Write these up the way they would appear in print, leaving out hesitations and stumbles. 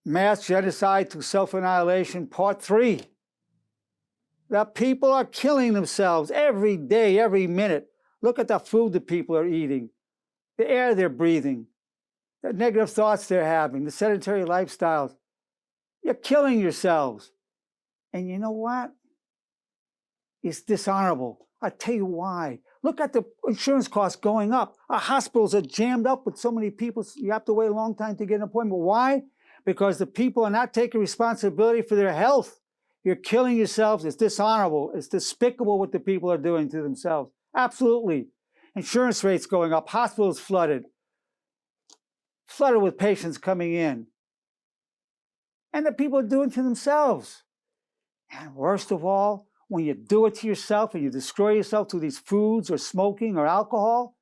Mass genocide through self-annihilation, part 3. The people are killing themselves every day, every minute. Look at the food that people are eating, the air they're breathing, the negative thoughts they're having, the sedentary lifestyles. You're killing yourselves. And you know what? It's dishonorable. I'll tell you why. Look at the insurance costs going up. Our hospitals are jammed up with so many people. You have to wait a long time to get an appointment. Why? Because the people are not taking responsibility for their health. You're killing yourselves. It's dishonorable. It's despicable what the people are doing to themselves. Absolutely. Insurance rates going up. Hospitals flooded with patients coming in. And the people are doing it to themselves. And worst of all, when you do it to yourself and you destroy yourself through these foods or smoking or alcohol,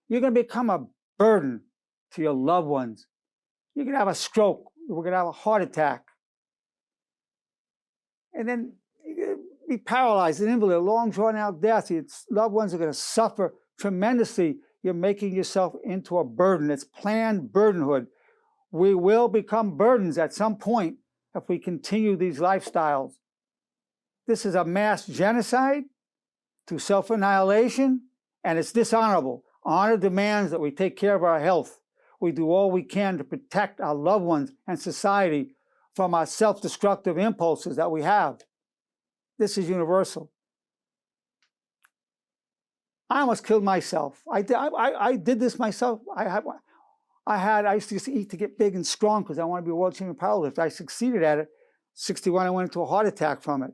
you're going to become a burden to your loved ones. You're going to have a stroke. We're going to have a heart attack. And then you're going to be paralyzed, an invalid, a long drawn-out death. Your loved ones are going to suffer tremendously. You're making yourself into a burden. It's planned burdenhood. We will become burdens at some point if we continue these lifestyles. This is a mass genocide through self-annihilation, and it's dishonorable. Honor demands that we take care of our health. We do all we can to protect our loved ones and society from our self-destructive impulses that we have. This is universal. I almost killed myself. I did this myself. I used to eat to get big and strong because I want to be a world champion powerlifter. I succeeded at it. 61, I went into a heart attack from it.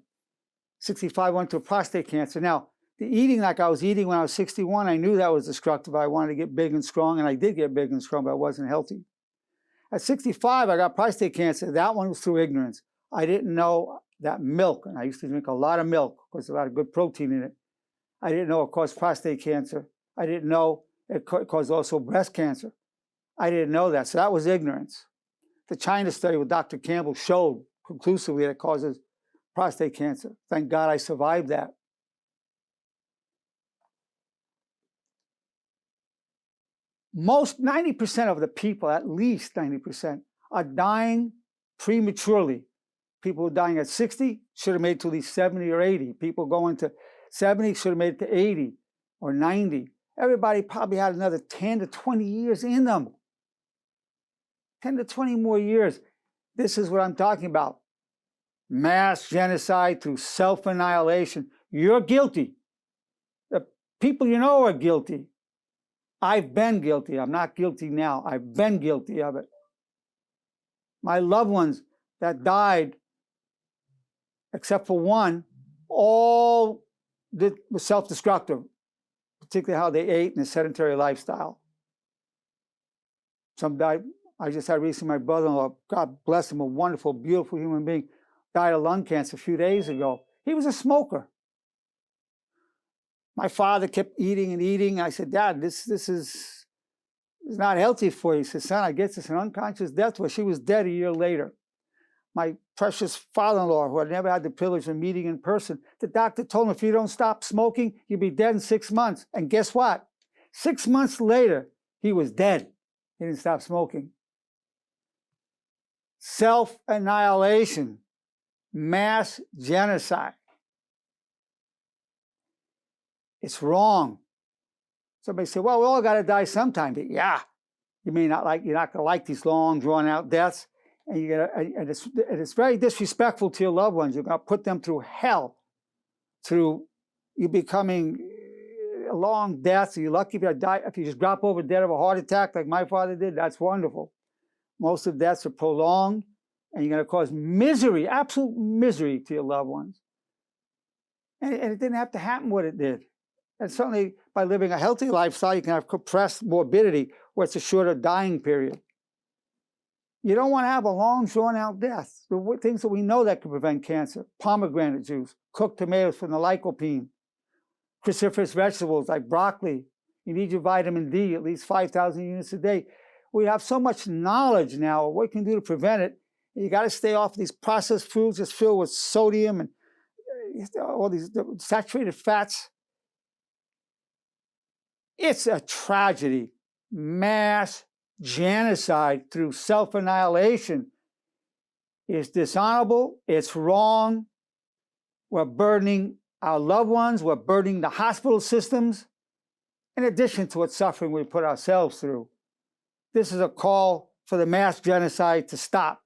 65, I went to prostate cancer. Now, the eating like I was eating when I was 61, I knew that was destructive. I wanted to get big and strong, and I did get big and strong, but I wasn't healthy. At 65, I got prostate cancer. That one was through ignorance. I didn't know that milk, and I used to drink a lot of milk because there's a lot of good protein in it. I didn't know it caused prostate cancer. I didn't know it caused also breast cancer. I didn't know that, so that was ignorance. The China study with Dr. Campbell showed conclusively that it causes prostate cancer. Thank God I survived that. Most 90% of the people, at least 90%, are dying prematurely. People who are dying at 60 should have made it to at least 70 or 80. People going to 70 should have made it to 80 or 90. Everybody probably had another 10 to 20 years in them. 10 to 20 more years. This is what I'm talking about. Mass genocide through self-annihilation. You're guilty. The people you know are guilty. I've been guilty. I'm not guilty now. I've been guilty of it. My loved ones that died, except for one, all was self-destructive, particularly how they ate and the sedentary lifestyle. Some died. I just had recently my brother-in-law, God bless him, a wonderful, beautiful human being, died of lung cancer a few days ago. He was a smoker. My father kept eating and eating. I said, Dad, this is not healthy for you. He said, son, I guess it's an unconscious death. Well, she was dead a year later. My precious father-in-law, who I never had the privilege of meeting in person, the doctor told him, if you don't stop smoking, you'll be dead in 6 months. And guess what? 6 months later, he was dead. He didn't stop smoking. Self-annihilation, mass genocide. It's wrong. Somebody say, well, we all got to die sometime. But yeah, you're not going to like these long, drawn-out deaths. And it's very disrespectful to your loved ones. You're going to put them through hell, through you becoming a long death. So you're lucky if you die. If you just drop over dead of a heart attack like my father did, that's wonderful. Most of the deaths are prolonged, and you're going to cause misery, absolute misery to your loved ones. And it didn't have to happen what it did. And certainly by living a healthy lifestyle, you can have compressed morbidity where it's a shorter dying period. You don't want to have a long, drawn-out death. The things that we know that can prevent cancer: pomegranate juice, cooked tomatoes from the lycopene, cruciferous vegetables like broccoli. You need your vitamin D, at least 5,000 units a day. We have so much knowledge now of what you can do to prevent it. You got to stay off these processed foods just filled with sodium and all these saturated fats. It's a tragedy. Mass genocide through self-annihilation. It's dishonorable. It's wrong. We're burdening our loved ones. We're burdening the hospital systems, in addition to what suffering we put ourselves through. This is a call for the mass genocide to stop.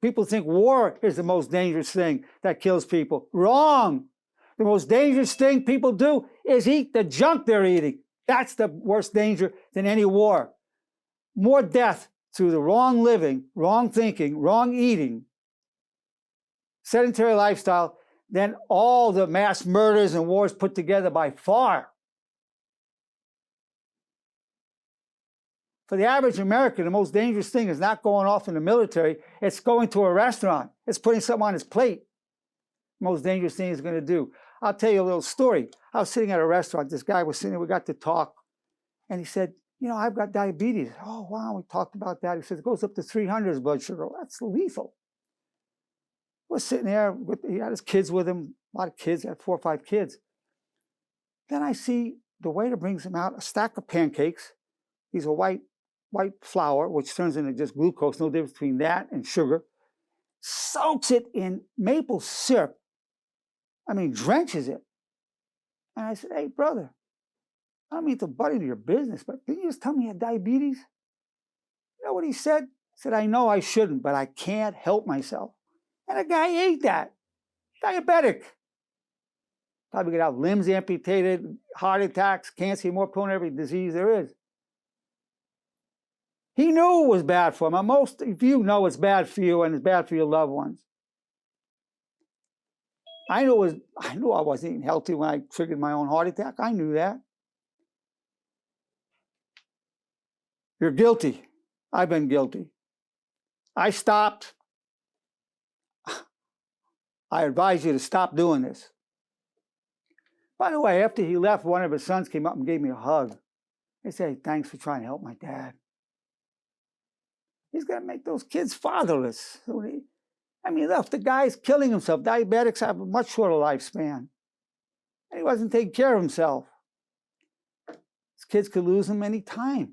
People think war is the most dangerous thing that kills people. Wrong. The most dangerous thing people do is eat the junk they're eating. That's the worst danger than any war. More death through the wrong living, wrong thinking, wrong eating, sedentary lifestyle than all the mass murders and wars put together by far. For the average American, the most dangerous thing is not going off in the military. It's going to a restaurant. It's putting something on his plate. The most dangerous thing he's going to do. I'll tell you a little story. I was sitting at a restaurant. This guy was sitting there. We got to talk. And he said, you know, I've got diabetes. Oh, wow. We talked about that. He said, it goes up to 300 his blood sugar. Well, that's lethal. We're sitting there. He had his kids with him. A lot of kids. He had 4 or 5 kids. Then I see the waiter brings him out a stack of pancakes. These are white flour, which turns into just glucose, no difference between that and sugar, soaks it in maple syrup. I mean, drenches it. And I said, hey, brother, I don't mean to butt into your business, but didn't you just tell me you had diabetes? You know what he said? He said, I know I shouldn't, but I can't help myself. And the guy ate that. Diabetic. Probably gonna have limbs amputated, heart attacks, cancer, more prone to every disease there is. He knew it was bad for him. Most of you know it's bad for you and it's bad for your loved ones. I knew I wasn't eating healthy when I triggered my own heart attack. I knew that. You're guilty. I've been guilty. I stopped. I advise you to stop doing this. By the way, after he left, one of his sons came up and gave me a hug. They said, thanks for trying to help my dad. He's going to make those kids fatherless. I mean, look, the guy's killing himself. Diabetics have a much shorter lifespan. And he wasn't taking care of himself. His kids could lose him any time.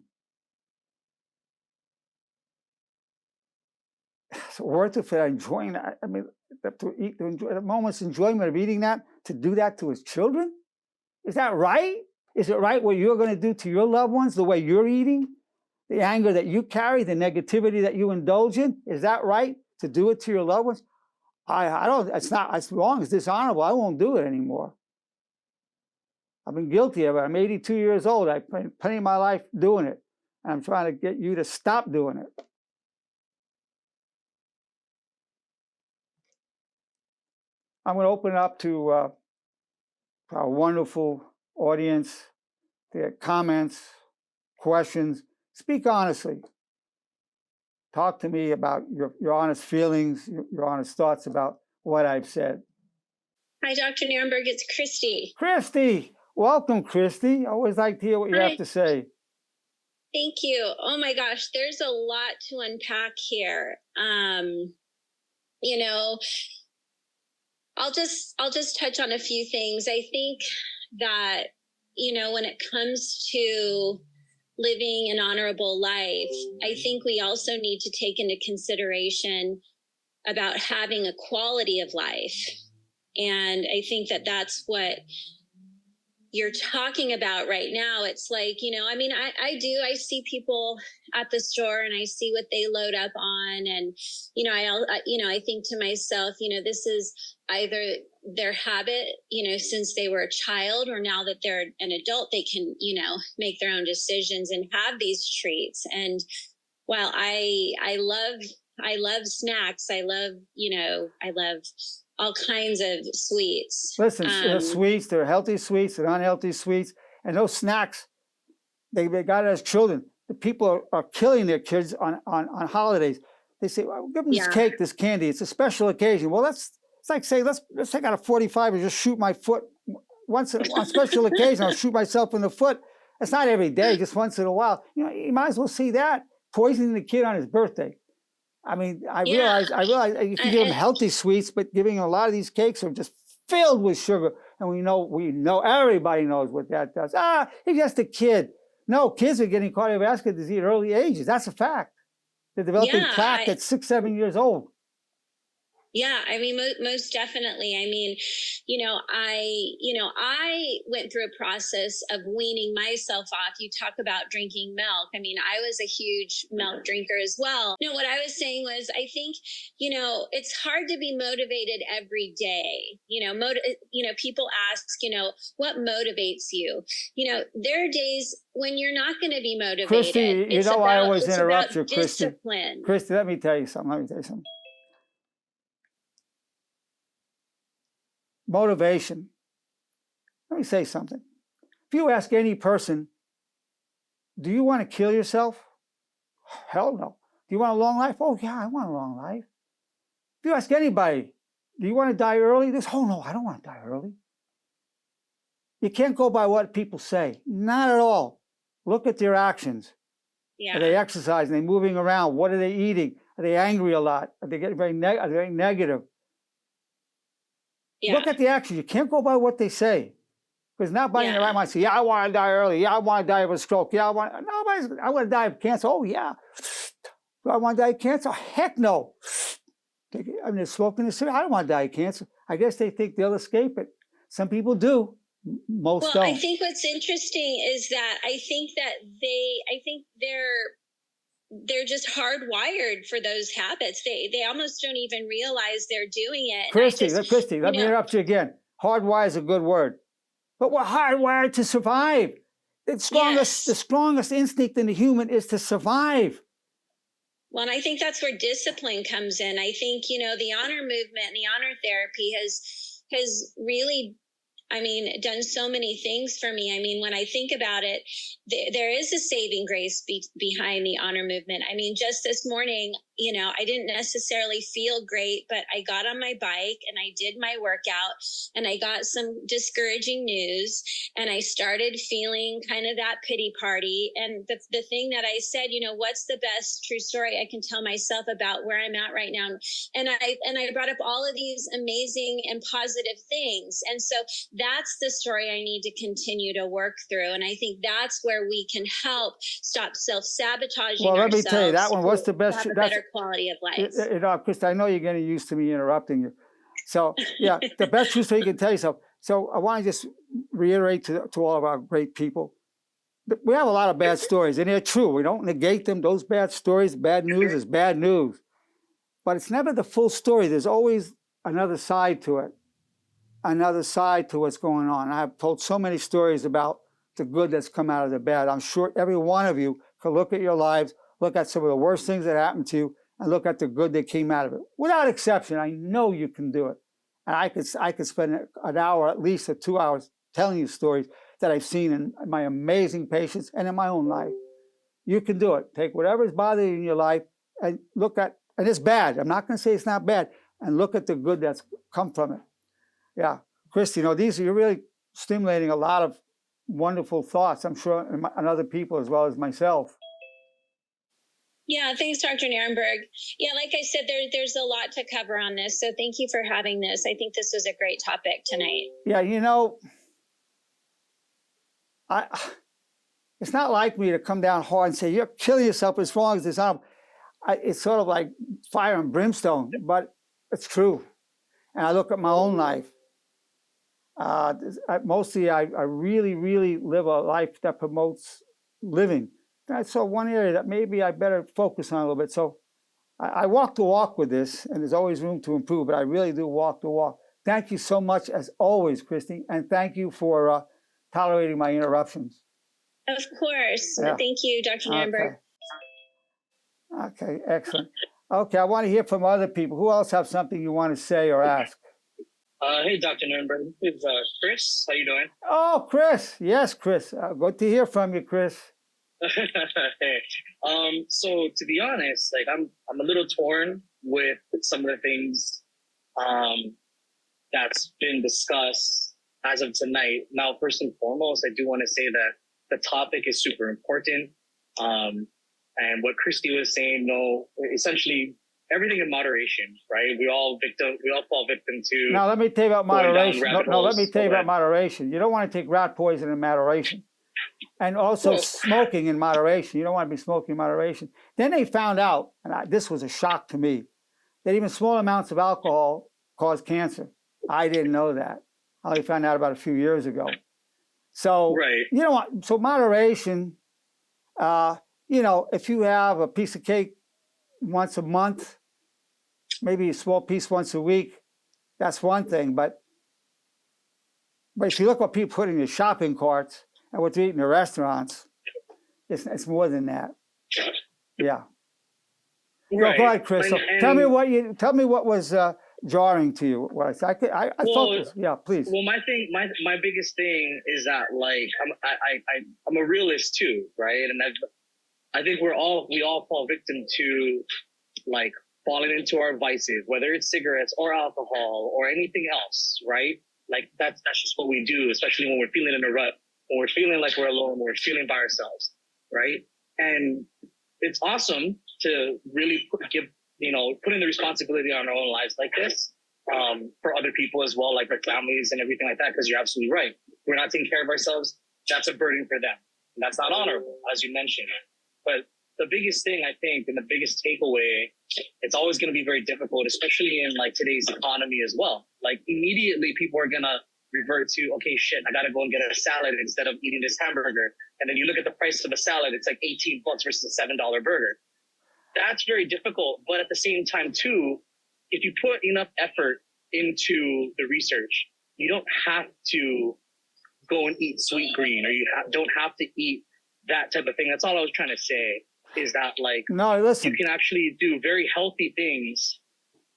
It's worth it for enjoying that. I mean, to enjoy the moment's enjoyment of eating that, to do that to his children? Is that right? Is it right what you're going to do to your loved ones, the way you're eating? The anger that you carry, the negativity that you indulge in, is that right to do it to your loved ones? I don't, it's wrong, it's dishonorable. I won't do it anymore. I've been guilty of it. I'm 82 years old. I've spent plenty of my life doing it. And I'm trying to get you to stop doing it. I'm going to open it up to our wonderful audience, their comments, questions. Speak honestly. Talk to me about your honest feelings, your honest thoughts about what I've said. Hi, Dr. Nerenberg. It's Christy. Christy. Welcome, Christy. I always like to hear what you have to say. Thank you. Oh, my gosh. There's a lot to unpack here. You know, I'll just touch on a few things. I think that, you know, when it comes to living an honorable life, I think we also need to take into consideration about having a quality of life. And I think that that's what you're talking about right now. It's like, you know, I mean, I see people at the store and I see what they load up on. And, you know, I think to myself, you know, this is either their habit, you know, since they were a child, or now that they're an adult, they can, you know, make their own decisions and have these treats. And while I love snacks, I love all kinds of sweets. Listen, sweets, there are healthy sweets and unhealthy sweets. And those snacks, they got it as children. The people are killing their kids on holidays. They say, well, give them this cake, this candy. It's a special occasion. Well, it's like saying, let's take out a .45 and just shoot my foot. Once on special occasion, I'll shoot myself in the foot. It's not every day, just once in a while. You know, you might as well see that, poisoning the kid on his birthday. I mean, I realize you can give them healthy sweets, but giving a lot of these cakes are just filled with sugar. And we know, everybody knows what that does. He's just a kid. No, kids are getting cardiovascular disease at early ages. That's a fact. They're developing Yeah, plaque at 6, 7 years old. Yeah, I mean, most definitely. I mean, I went through a process of weaning myself off. You talk about drinking milk. I mean, I was a huge milk drinker as well. No, what I was saying was, I think, it's hard to be motivated every day. People ask, what motivates you? There are days when you're not going to be motivated. Christy, I always interrupt you, Christy. Discipline. Christy, let me tell you something. Motivation. Let me say something. If you ask any person, do you want to kill yourself? Hell no. Do you want a long life? Oh, yeah, I want a long life. If you ask anybody, do you want to die early? Oh, no, I don't want to die early. You can't go by what people say. Not at all. Look at their actions. Yeah. Are they exercising? Are they moving around? What are they eating? Are they angry a lot? Are they getting very negative? Yeah. Look at the actions. You can't go by what they say. Because nobody in their right mind say, yeah, I want to die early. Yeah, I want to die of a stroke. Yeah, I want to die of cancer. Oh, yeah. Do I want to die of cancer? Heck no. They're smoking the cigarette. I don't want to die of cancer. I guess they think they'll escape it. Some people do. Most don't. I think what's interesting is that I think they're just hardwired for those habits. They almost don't even realize they're doing it. Christy, let me interrupt you again. Hardwired is a good word. But we're hardwired to survive. The strongest instinct in the human is to survive. Well, and I think that's where discipline comes in. I think, the honor movement, the honor therapy has really, done so many things for me. I mean, when I think about it, there is a saving grace behind the honor movement. I mean, just this morning, I didn't necessarily feel great, but I got on my bike and I did my workout and I got some discouraging news and I started feeling kind of that pity party. And the thing that I said, what's the best true story I can tell myself about where I'm at right now? And I brought up all of these amazing and positive things. And so that's the story I need to continue to work through. And I think that's where we can help stop self-sabotaging ourselves. Well, let me tell you, that one, what's the best? Have a better quality of life. Chris, I know you're getting used to me interrupting you. So, yeah, the best truth you can tell yourself. So I want to just reiterate to all of our great people. We have a lot of bad stories, and they're true. We don't negate them. Those bad stories, bad news is bad news. But it's never the full story. There's always another side to it, another side to what's going on. I've told so many stories about the good that's come out of the bad. I'm sure every one of you can look at your lives, look at some of the worst things that happened to you, and look at the good that came out of it. Without exception, I know you can do it. And I could spend an hour, at least, or 2 hours, telling you stories that I've seen in my amazing patients and in my own life. You can do it. Take whatever's bothering you in your life and look at, and it's bad. I'm not going to say it's not bad, and look at the good that's come from it. Yeah, Christy, you're really stimulating a lot of wonderful thoughts, I'm sure, and other people as well as myself. Yeah, thanks, Dr. Nerenberg. Yeah, like I said, there's a lot to cover on this. So thank you for having this. I think this was a great topic tonight. Yeah, it's not like me to come down hard and say, you're killing yourself as long as this. It's sort of like fire and brimstone, but it's true. And I look at my own life. Mostly, I really, really live a life that promotes living. I saw one area that maybe I better focus on a little bit. So I walk the walk with this, and there's always room to improve, but I really do walk the walk. Thank you so much, as always, Christy, and thank you for tolerating my interruptions. Of course. Yeah. Thank you, Dr. Nerenberg. Okay, excellent. Okay, I want to hear from other people. Who else have something you want to say or ask? Hey, Dr. Nerenberg. It's Chris. How you doing? Oh, Chris. Yes, Chris. Good to hear from you, Chris. Hey. So to be honest, I'm a little torn with some of the things that's been discussed as of tonight. Now, first and foremost, I do want to say that the topic is super important. And what Christy was saying, essentially everything in moderation, right? We all fall victim to. Now let me tell you about moderation. No, let me tell you about moderation. You don't want to take rat poison in moderation. And also Well- smoking in moderation. You don't want to be smoking in moderation. Then they found out, and this was a shock to me, that even small amounts of alcohol cause cancer. I didn't know that. I only found out about a few years ago. So, Right. you know what? So moderation, you know, if you have a piece of cake once a month, maybe a small piece once a week, that's one thing. But if you look what people put in their shopping carts and what they eat in the restaurants, it's more than that. Yeah. Right. Go ahead, Chris. So And- tell me what was jarring to you. What I Well, focus. Yeah, please. Well, my biggest thing is that like I'm a realist too, right? And I think we all fall victim to like falling into our vices, whether it's cigarettes or alcohol or anything else, right? Like that's just what we do, especially when we're feeling in a rut, when we're feeling like we're alone, when we're feeling by ourselves, right? And it's awesome to really put in the responsibility on our own lives like this, for other people as well, like our families and everything like that. Because you're absolutely right. We're not taking care of ourselves. That's a burden for them. And that's not honorable, as you mentioned. But the biggest thing I think, and the biggest takeaway, it's always going to be very difficult, especially in like today's economy as well. Like immediately people are going to revert to, okay, shit, I got to go and get a salad instead of eating this hamburger. And then you look at the price of a salad, it's like $18 versus a $7 burger. That's very difficult. But at the same time too, if you put enough effort into the research, you don't have to go and eat sweet green, or you don't have to eat that type of thing. That's all I was trying to say, is that like, No, listen. you can actually do very healthy things,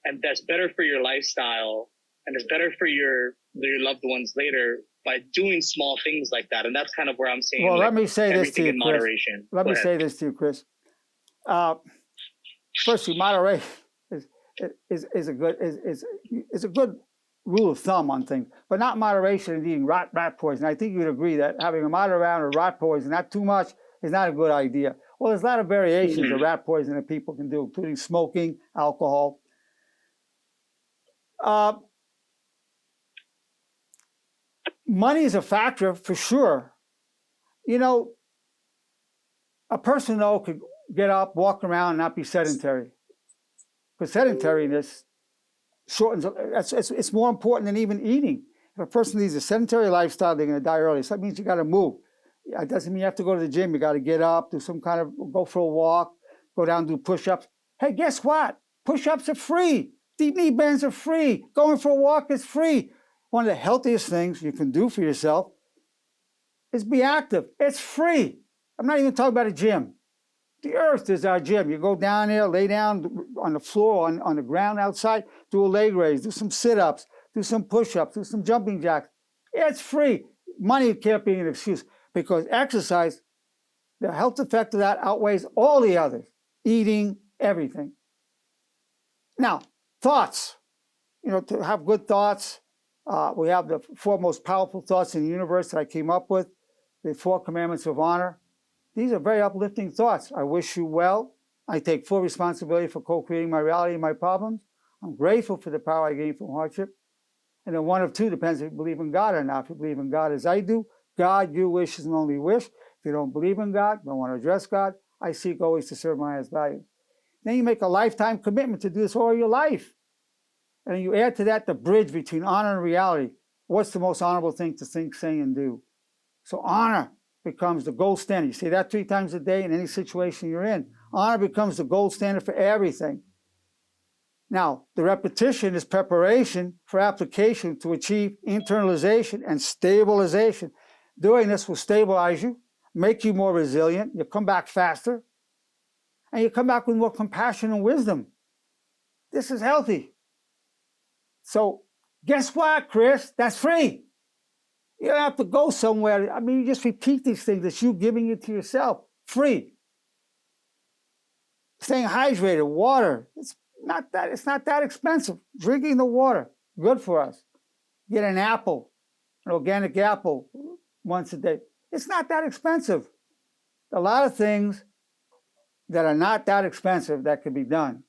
and that's better for your lifestyle, and it's better for your loved ones later by doing small things like that. And that's kind of where I'm saying. Well, like, let me say this to everything you, in Chris. moderation. Let Go me ahead. say this to you, Chris. Firstly, moderation is a good rule of thumb on things, but not moderation in eating rat poison. I think you'd agree that having a moderate amount of rat poison, not too much, is not a good idea. Well, there's a lot of variations of rat poison that people can do, including smoking, alcohol. Money is a factor for sure. You know, a person though could get up, walk around, and not be sedentary. Because sedentariness shortens. It's more important than even eating. If a person leads a sedentary lifestyle, they're going to die early. So that means you got to move. It doesn't mean you have to go to the gym. You got to get up, do some kind of, go for a walk, go down, do push-ups. Hey, guess what? Push-ups are free. Deep knee bends are free. Going for a walk is free. One of the healthiest things you can do for yourself is be active. It's free. I'm not even talking about a gym. The earth is our gym. You go down there, lay down on the floor, on the ground outside, do a leg raise, do some sit-ups, do some push-ups, do some jumping jacks. It's free. Money can't be an excuse, because exercise, the health effect of that outweighs all the others. Eating, everything. Now, thoughts. You know, to have good thoughts, we have the 4 most powerful thoughts in the universe that I came up with, the 4 commandments of honor. These are very uplifting thoughts. I wish you well. I take full responsibility for co-creating my reality and my problems. I'm grateful for the power I gained from hardship. And then 1 of 2 depends if you believe in God or not. If you believe in God as I do, God, your wish is an only wish. If you don't believe in God, don't want to address God, I seek always to serve my highest values. Then you make a lifetime commitment to do this all your life. And then you add to that the bridge between honor and reality. What's the most honorable thing to think, say, and do? So honor becomes the gold standard. You say that 3 times a day in any situation you're in. Honor becomes the gold standard for everything. Now, the repetition is preparation for application to achieve internalization and stabilization. Doing this will stabilize you, make you more resilient, you'll come back faster, and you come back with more compassion and wisdom. This is healthy. So, guess what, Chris? That's free. You don't have to go somewhere. I mean, you just repeat these things. It's you giving it to yourself. Free. Staying hydrated, water. It's not that expensive. Drinking the water, good for us. Get an apple, an organic apple once a day. It's not that expensive. A lot of things that are not that expensive that can be done.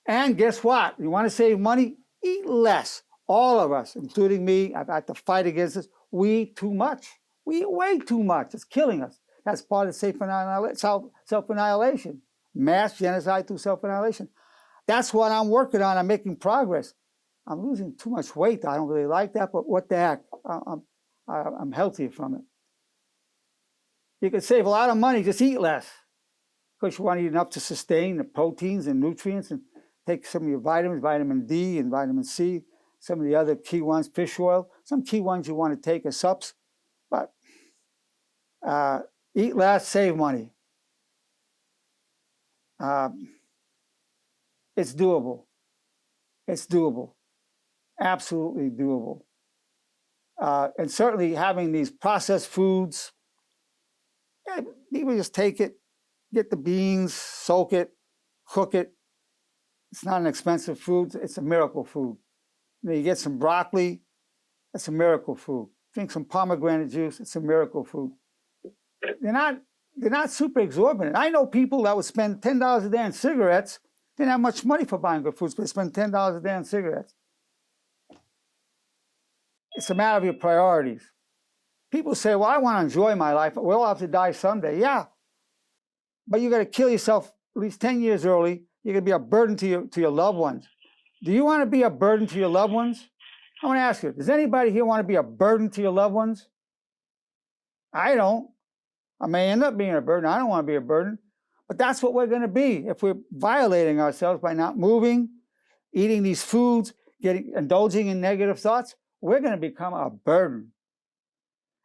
And guess what? You want to save money? Eat less. All of us, including me, I've had to fight against this. We eat too much. We eat way too much. It's killing us. That's part of self-annihilation. Mass genocide through self-annihilation. That's what I'm working on. I'm making progress. I'm losing too much weight. I don't really like that, but what the heck? I'm healthier from it. You can save a lot of money, just eat less. Because you want to eat enough to sustain the proteins and nutrients and take some of your vitamins, vitamin D and vitamin C, some of the other key ones, fish oil. Some key ones you want to take as subs. But eat less, save money. It's doable. It's doable. Absolutely doable. And certainly having these processed foods, people just take it, get the beans, soak it, cook it. It's not an expensive food. It's a miracle food. You get some broccoli, that's a miracle food. Drink some pomegranate juice, it's a miracle food. They're not super exorbitant. I know people that would spend $10 a day on cigarettes. They didn't have much money for buying good foods, but they spend $10 a day on cigarettes. It's a matter of your priorities. People say, well, I want to enjoy my life. We'll all have to die someday. Yeah. But you got to kill yourself at least 10 years early. You're going to be a burden to your loved ones. Do you want to be a burden to your loved ones? I want to ask you, does anybody here want to be a burden to your loved ones? I don't. I may end up being a burden. I don't want to be a burden. But that's what we're going to be if we're violating ourselves by not moving, eating these foods, indulging in negative thoughts. We're going to become a burden.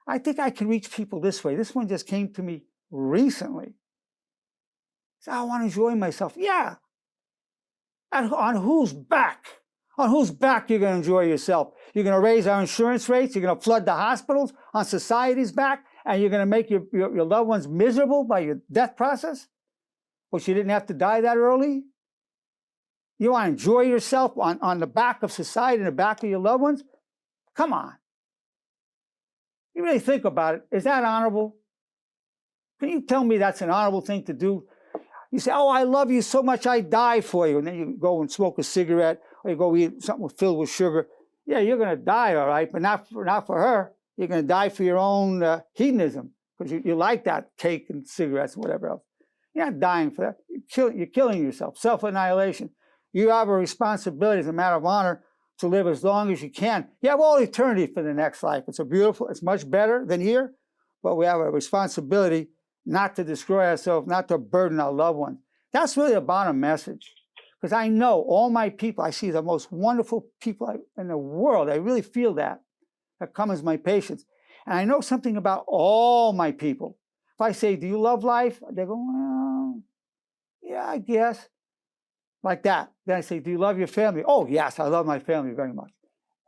I think I can reach people this way. This one just came to me recently. So I want to enjoy myself. Yeah. On whose back? On whose back you're going to enjoy yourself? You're going to raise our insurance rates? You're going to flood the hospitals on society's back? And you're going to make your loved ones miserable by your death process? Which you didn't have to die that early? You want to enjoy yourself on the back of society and the back of your loved ones? Come on. You really think about it. Is that honorable? Can you tell me that's an honorable thing to do? You say, oh, I love you so much, I die for you. And then you go and smoke a cigarette or you go eat something filled with sugar. Yeah, you're going to die, all right, but not for her. You're going to die for your own hedonism because you like that cake and cigarettes and whatever else. You're not dying for that. You're killing yourself. Self-annihilation. You have a responsibility as a matter of honor to live as long as you can. You have all eternity for the next life. It's much better than here, but we have a responsibility not to destroy ourselves, not to burden our loved ones. That's really the bottom message. Because I know all my people, I see the most wonderful people in the world. I really feel that come as my patients. And I know something about all my people. If I say, do you love life? They go, well, yeah, I guess. Like that. Then I say, do you love your family? Oh, yes, I love my family very much.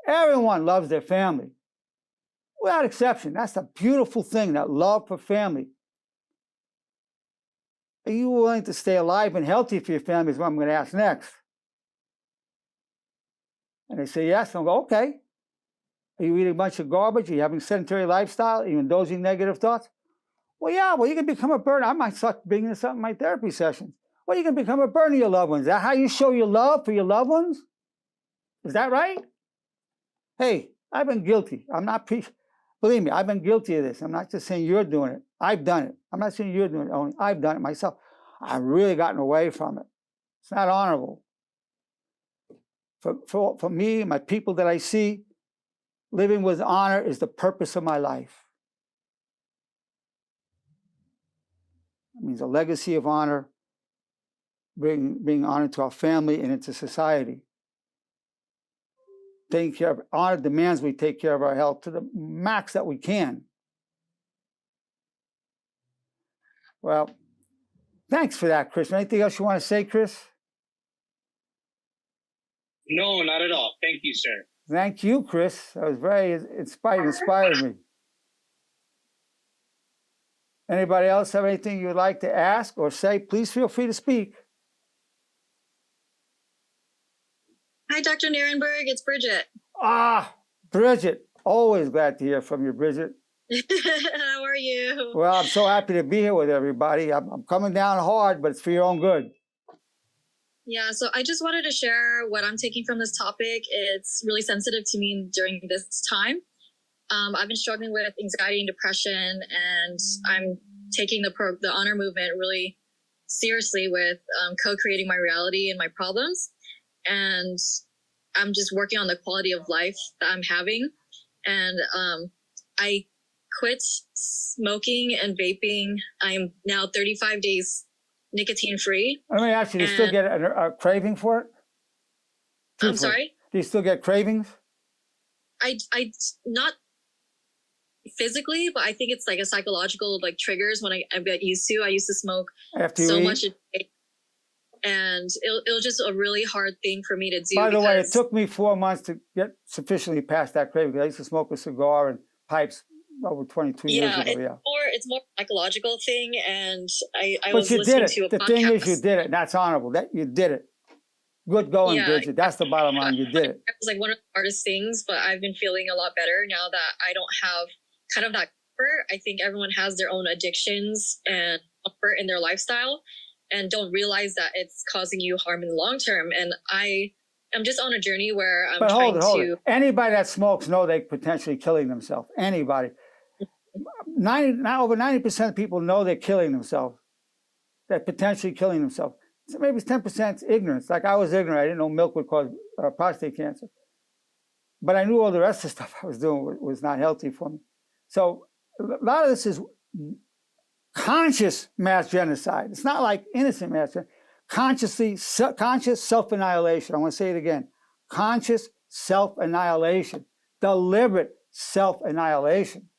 Everyone loves their family. Without exception. That's the beautiful thing, that love for family. Are you willing to stay alive and healthy for your family is what I'm going to ask next. And they say yes. And I'll go, okay. Are you eating a bunch of garbage? Are you having a sedentary lifestyle? Are you indulging negative thoughts? Well, yeah, you can become a burden. I might start bringing this up in my therapy sessions. Well, you can become a burden to your loved ones. Is that how you show your love for your loved ones? Is that right? Hey, I've been guilty. Believe me, I've been guilty of this. I'm not just saying you're doing it. I've done it. I'm not saying you're doing it only. I've done it myself. I've really gotten away from it. It's not honorable. For me, my people that I see, living with honor is the purpose of my life. It means a legacy of honor, bringing honor to our family and into society. Taking care of honor demands we take care of our health to the max that we can. Well, thanks for that, Chris. Anything else you want to say, Chris? No, not at all. Thank you, sir. Thank you, Chris. That was very inspired me. Anybody else have anything you'd like to ask or say? Please feel free to speak. Hi, Dr. Nerenberg. It's Bridget. Ah, Bridget. Always glad to hear from you, Bridget. How are you? Well, I'm so happy to be here with everybody. I'm coming down hard, but it's for your own good. Yeah, so I just wanted to share what I'm taking from this topic. It's really sensitive to me during this time. I've been struggling with anxiety and depression, and I'm taking the honor movement really seriously with co-creating my reality and my problems. And I'm just working on the quality of life that I'm having. And I quit smoking and vaping. I'm now 35 days nicotine free. Let me ask you, do you still get a craving for it? I'm sorry? Do you still get cravings? I not physically, but I think it's like a psychological like triggers when I get used to. I used to smoke so much a day, and it was just a really hard thing for me to do. By the way, it took me 4 months to get sufficiently past that craving, because I used to smoke a cigar and pipes over 22 years ago. It's more psychological thing, and I but was you listening did it. to a the podcast. thing is, you did it, and that's honorable. That you did it. Good going, Bridget. That's the bottom line. You did it. It was like one of the hardest things, but I've been feeling a lot better now that I don't have kind of that comfort. I think everyone has their own addictions and comfort in their lifestyle, and don't realize that it's causing you harm in the long term. And I'm just on a journey where I'm trying to. Anybody that smokes know they're potentially killing themselves. Anybody. Now over 90% of people know they're killing themselves. They're potentially killing themselves. So maybe it's 10% ignorance. Like I was ignorant. I didn't know milk would cause prostate cancer. But I knew all the rest of the stuff I was doing was not healthy for me. So a lot of this is conscious mass genocide. It's not like innocent mass genocide. Conscious self-annihilation. I want to say it again. Conscious self-annihilation. Deliberate self-annihilation.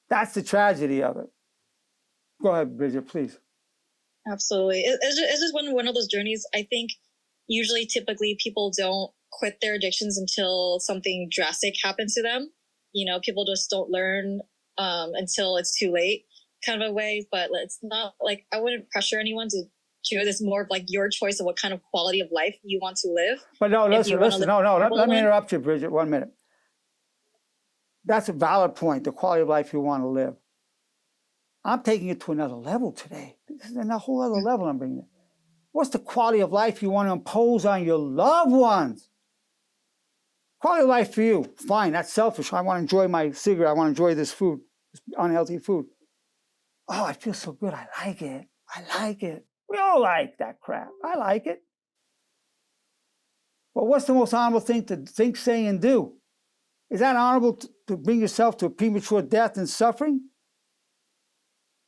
That's the tragedy of it. Go ahead, Bridget, please. Absolutely. It's just one of those journeys. I think typically people don't quit their addictions until something drastic happens to them. You know, people just don't learn until it's too late kind of a way. But it's not like I wouldn't pressure anyone to do this. More of like your choice of what kind of quality of life you want to live. But no, listen. Let me interrupt you, Bridget, 1 minute. That's a valid point, the quality of life you want to live. I'm taking it to another level today. This is a whole other level I'm bringing it. What's the quality of life you want to impose on your loved ones? Quality of life for you, fine, that's selfish. I want to enjoy my cigarette. I want to enjoy this food, this unhealthy food. Oh, I feel so good. I like it. I like it. We all like that crap. I like it. But what's the most honorable thing to think, say, and do? Is that honorable to bring yourself to a premature death and suffering?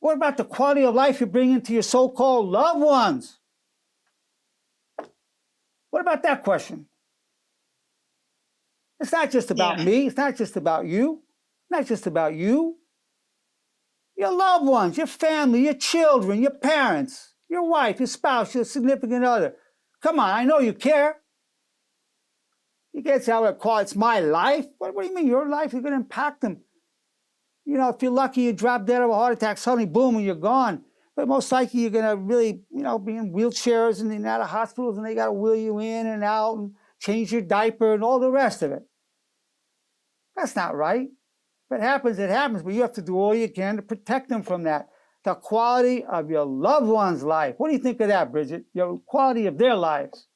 What about the quality of life you bring into your so-called loved ones? What about that question? It's not just about me. It's not just about you. It's not just about you. Your loved ones, your family, your children, your parents, your wife, your spouse, your significant other. Come on, I know you care. You can't say, it's my life. What do you mean, your life? You're going to impact them. You know, if you're lucky, you drop dead of a heart attack, suddenly, boom, and you're gone. But most likely, you're going to really, be in wheelchairs and in out of hospitals, and they got to wheel you in and out and change your diaper and all the rest of it. That's not right. If it happens, it happens. But you have to do all you can to protect them from that. The quality of your loved one's life. What do you think of that, Bridget? Your quality of their lives.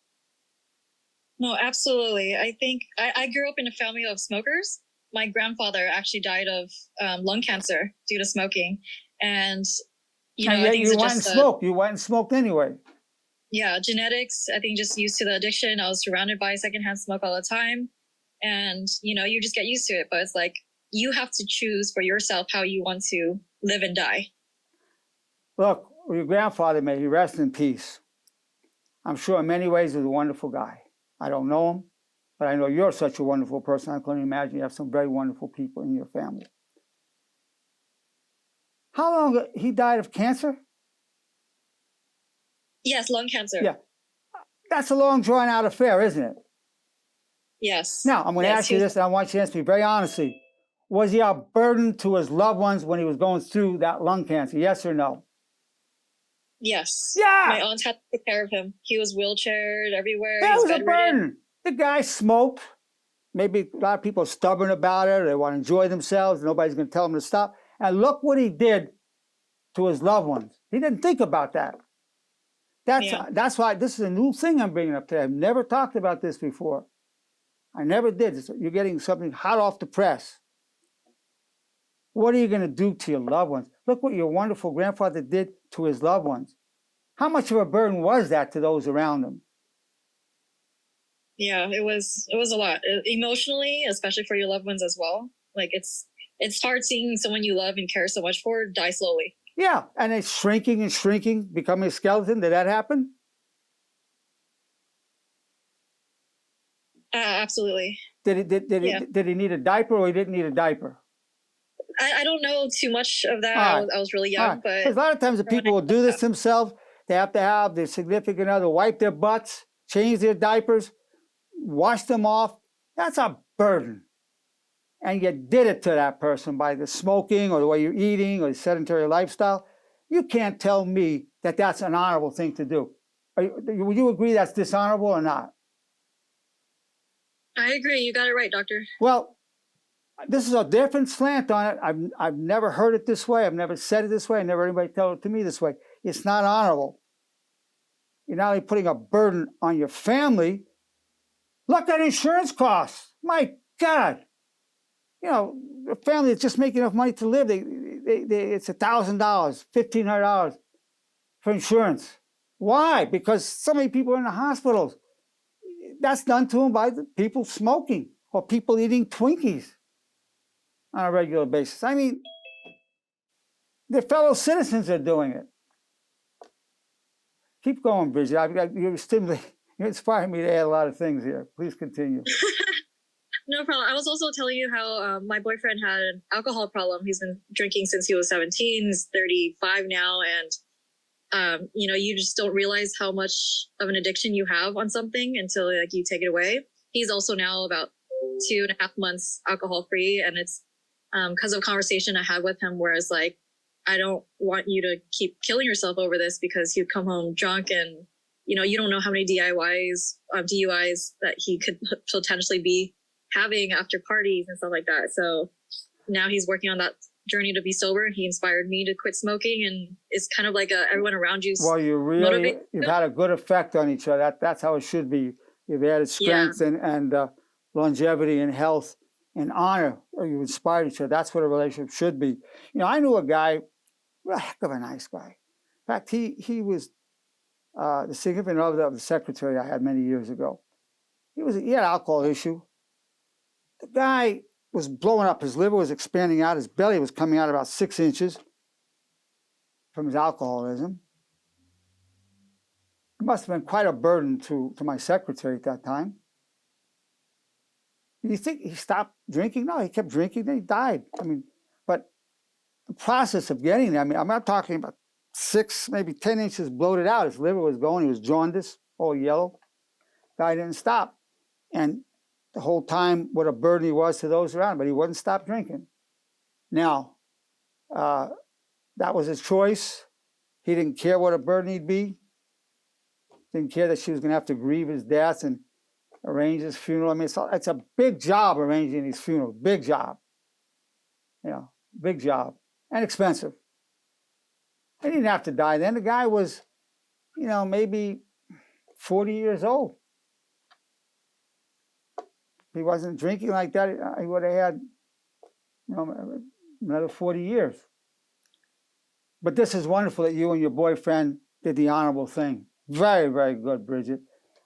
No, absolutely. I think I grew up in a family of smokers. My grandfather actually died of lung cancer due to smoking. And, I think you went and smoked. You went and smoked anyway. Yeah, genetics. I think just used to the addiction. I was surrounded by secondhand smoke all the time. And, you just get used to it. But it's like, you have to choose for yourself how you want to live and die. Look, your grandfather, may he rest in peace. I'm sure in many ways he was a wonderful guy. I don't know him, but I know you're such a wonderful person. I can only imagine you have some very wonderful people in your family. How long he died of cancer? Yes, lung cancer. Yeah. That's a long, drawn-out affair, isn't it? Yes. Now, I'm going to ask you this, and I want you to answer me very honestly. Was he a burden to his loved ones when he was going through that lung cancer? Yes or no? Yes. Yeah. My aunt had to take care of him. He was wheelchaired everywhere. That was a burden. The guy smoked. Maybe a lot of people are stubborn about it. Or they want to enjoy themselves. Nobody's going to tell them to stop. And look what he did to his loved ones. He didn't think about that. That's why this is a new thing I'm bringing up today. I've never talked about this before. I never did. You're getting something hot off the press. What are you going to do to your loved ones? Look what your wonderful grandfather did to his loved ones. How much of a burden was that to those around him? Yeah, it was a lot. Emotionally, especially for your loved ones as well. Like it's hard seeing someone you love and care so much for die slowly. Yeah, and it's shrinking and shrinking, becoming a skeleton. Did that happen? Absolutely. Did he need a diaper, or he didn't need a diaper? I don't know too much of that. Right. I was really young, Right. but 'Cause a lot of times the people will do this themselves. They have to have their significant other wipe their butts, change their diapers, wash them off. That's a burden. And you did it to that person by the smoking or the way you're eating or the sedentary lifestyle. You can't tell me that that's an honorable thing to do. Would you agree that's dishonorable or not? I agree. You got it right, doctor. Well, this is a different slant on it. I've never heard it this way. I've never said it this way. I never heard anybody tell it to me this way. It's not honorable. You're not only putting a burden on your family. Look at insurance costs. My God. You know, a family that's just making enough money to live, it's $1,000, $1,500 for insurance. Why? Because so many people are in the hospitals. That's done to them by the people smoking or people eating Twinkies on a regular basis. I mean, their fellow citizens are doing it. Keep going, Bridget. You're inspiring me to add a lot of things here. Please continue. No problem. I was also telling you how my boyfriend had an alcohol problem. He's been drinking since he was 17. He's 35 now. And, you just don't realize how much of an addiction you have on something until you take it away. He's also now about 2.5 months alcohol free. And it's because of a conversation I had with him where it's like, I don't want you to keep killing yourself over this, because he'd come home drunk and, you don't know how many DUIs that he could potentially be having after parties and stuff like that. So now he's working on that journey to be sober. He inspired me to quit smoking, and it's kind of like everyone around you. Well, you've had a good effect on each other. That's how it should be. You've added strength and longevity and health and honor, or you inspired each other. That's what a relationship should be. I knew a guy, a heck of a nice guy. In fact, he was the significant other of the secretary I had many years ago. He had an alcohol issue. The guy was blowing up. His liver was expanding out. His belly was coming out about 6 inches from his alcoholism. It must have been quite a burden to my secretary at that time. Do you think he stopped drinking? No, he kept drinking, then he died. But the process of getting there, I'm not talking about 6, maybe 10 inches bloated out. His liver was going. He was jaundiced, all yellow. Guy didn't stop. And the whole time, what a burden he was to those around, but he wouldn't stop drinking. Now, that was his choice. He didn't care what a burden he'd be. Didn't care that she was going to have to grieve his death and arrange his funeral. It's a big job arranging these funerals. Big job. Big job. And expensive. He didn't have to die then. The guy was, maybe 40 years old. If he wasn't drinking like that, he would have had, another 40 years. But this is wonderful that you and your boyfriend did the honorable thing. Very, very good, Bridget.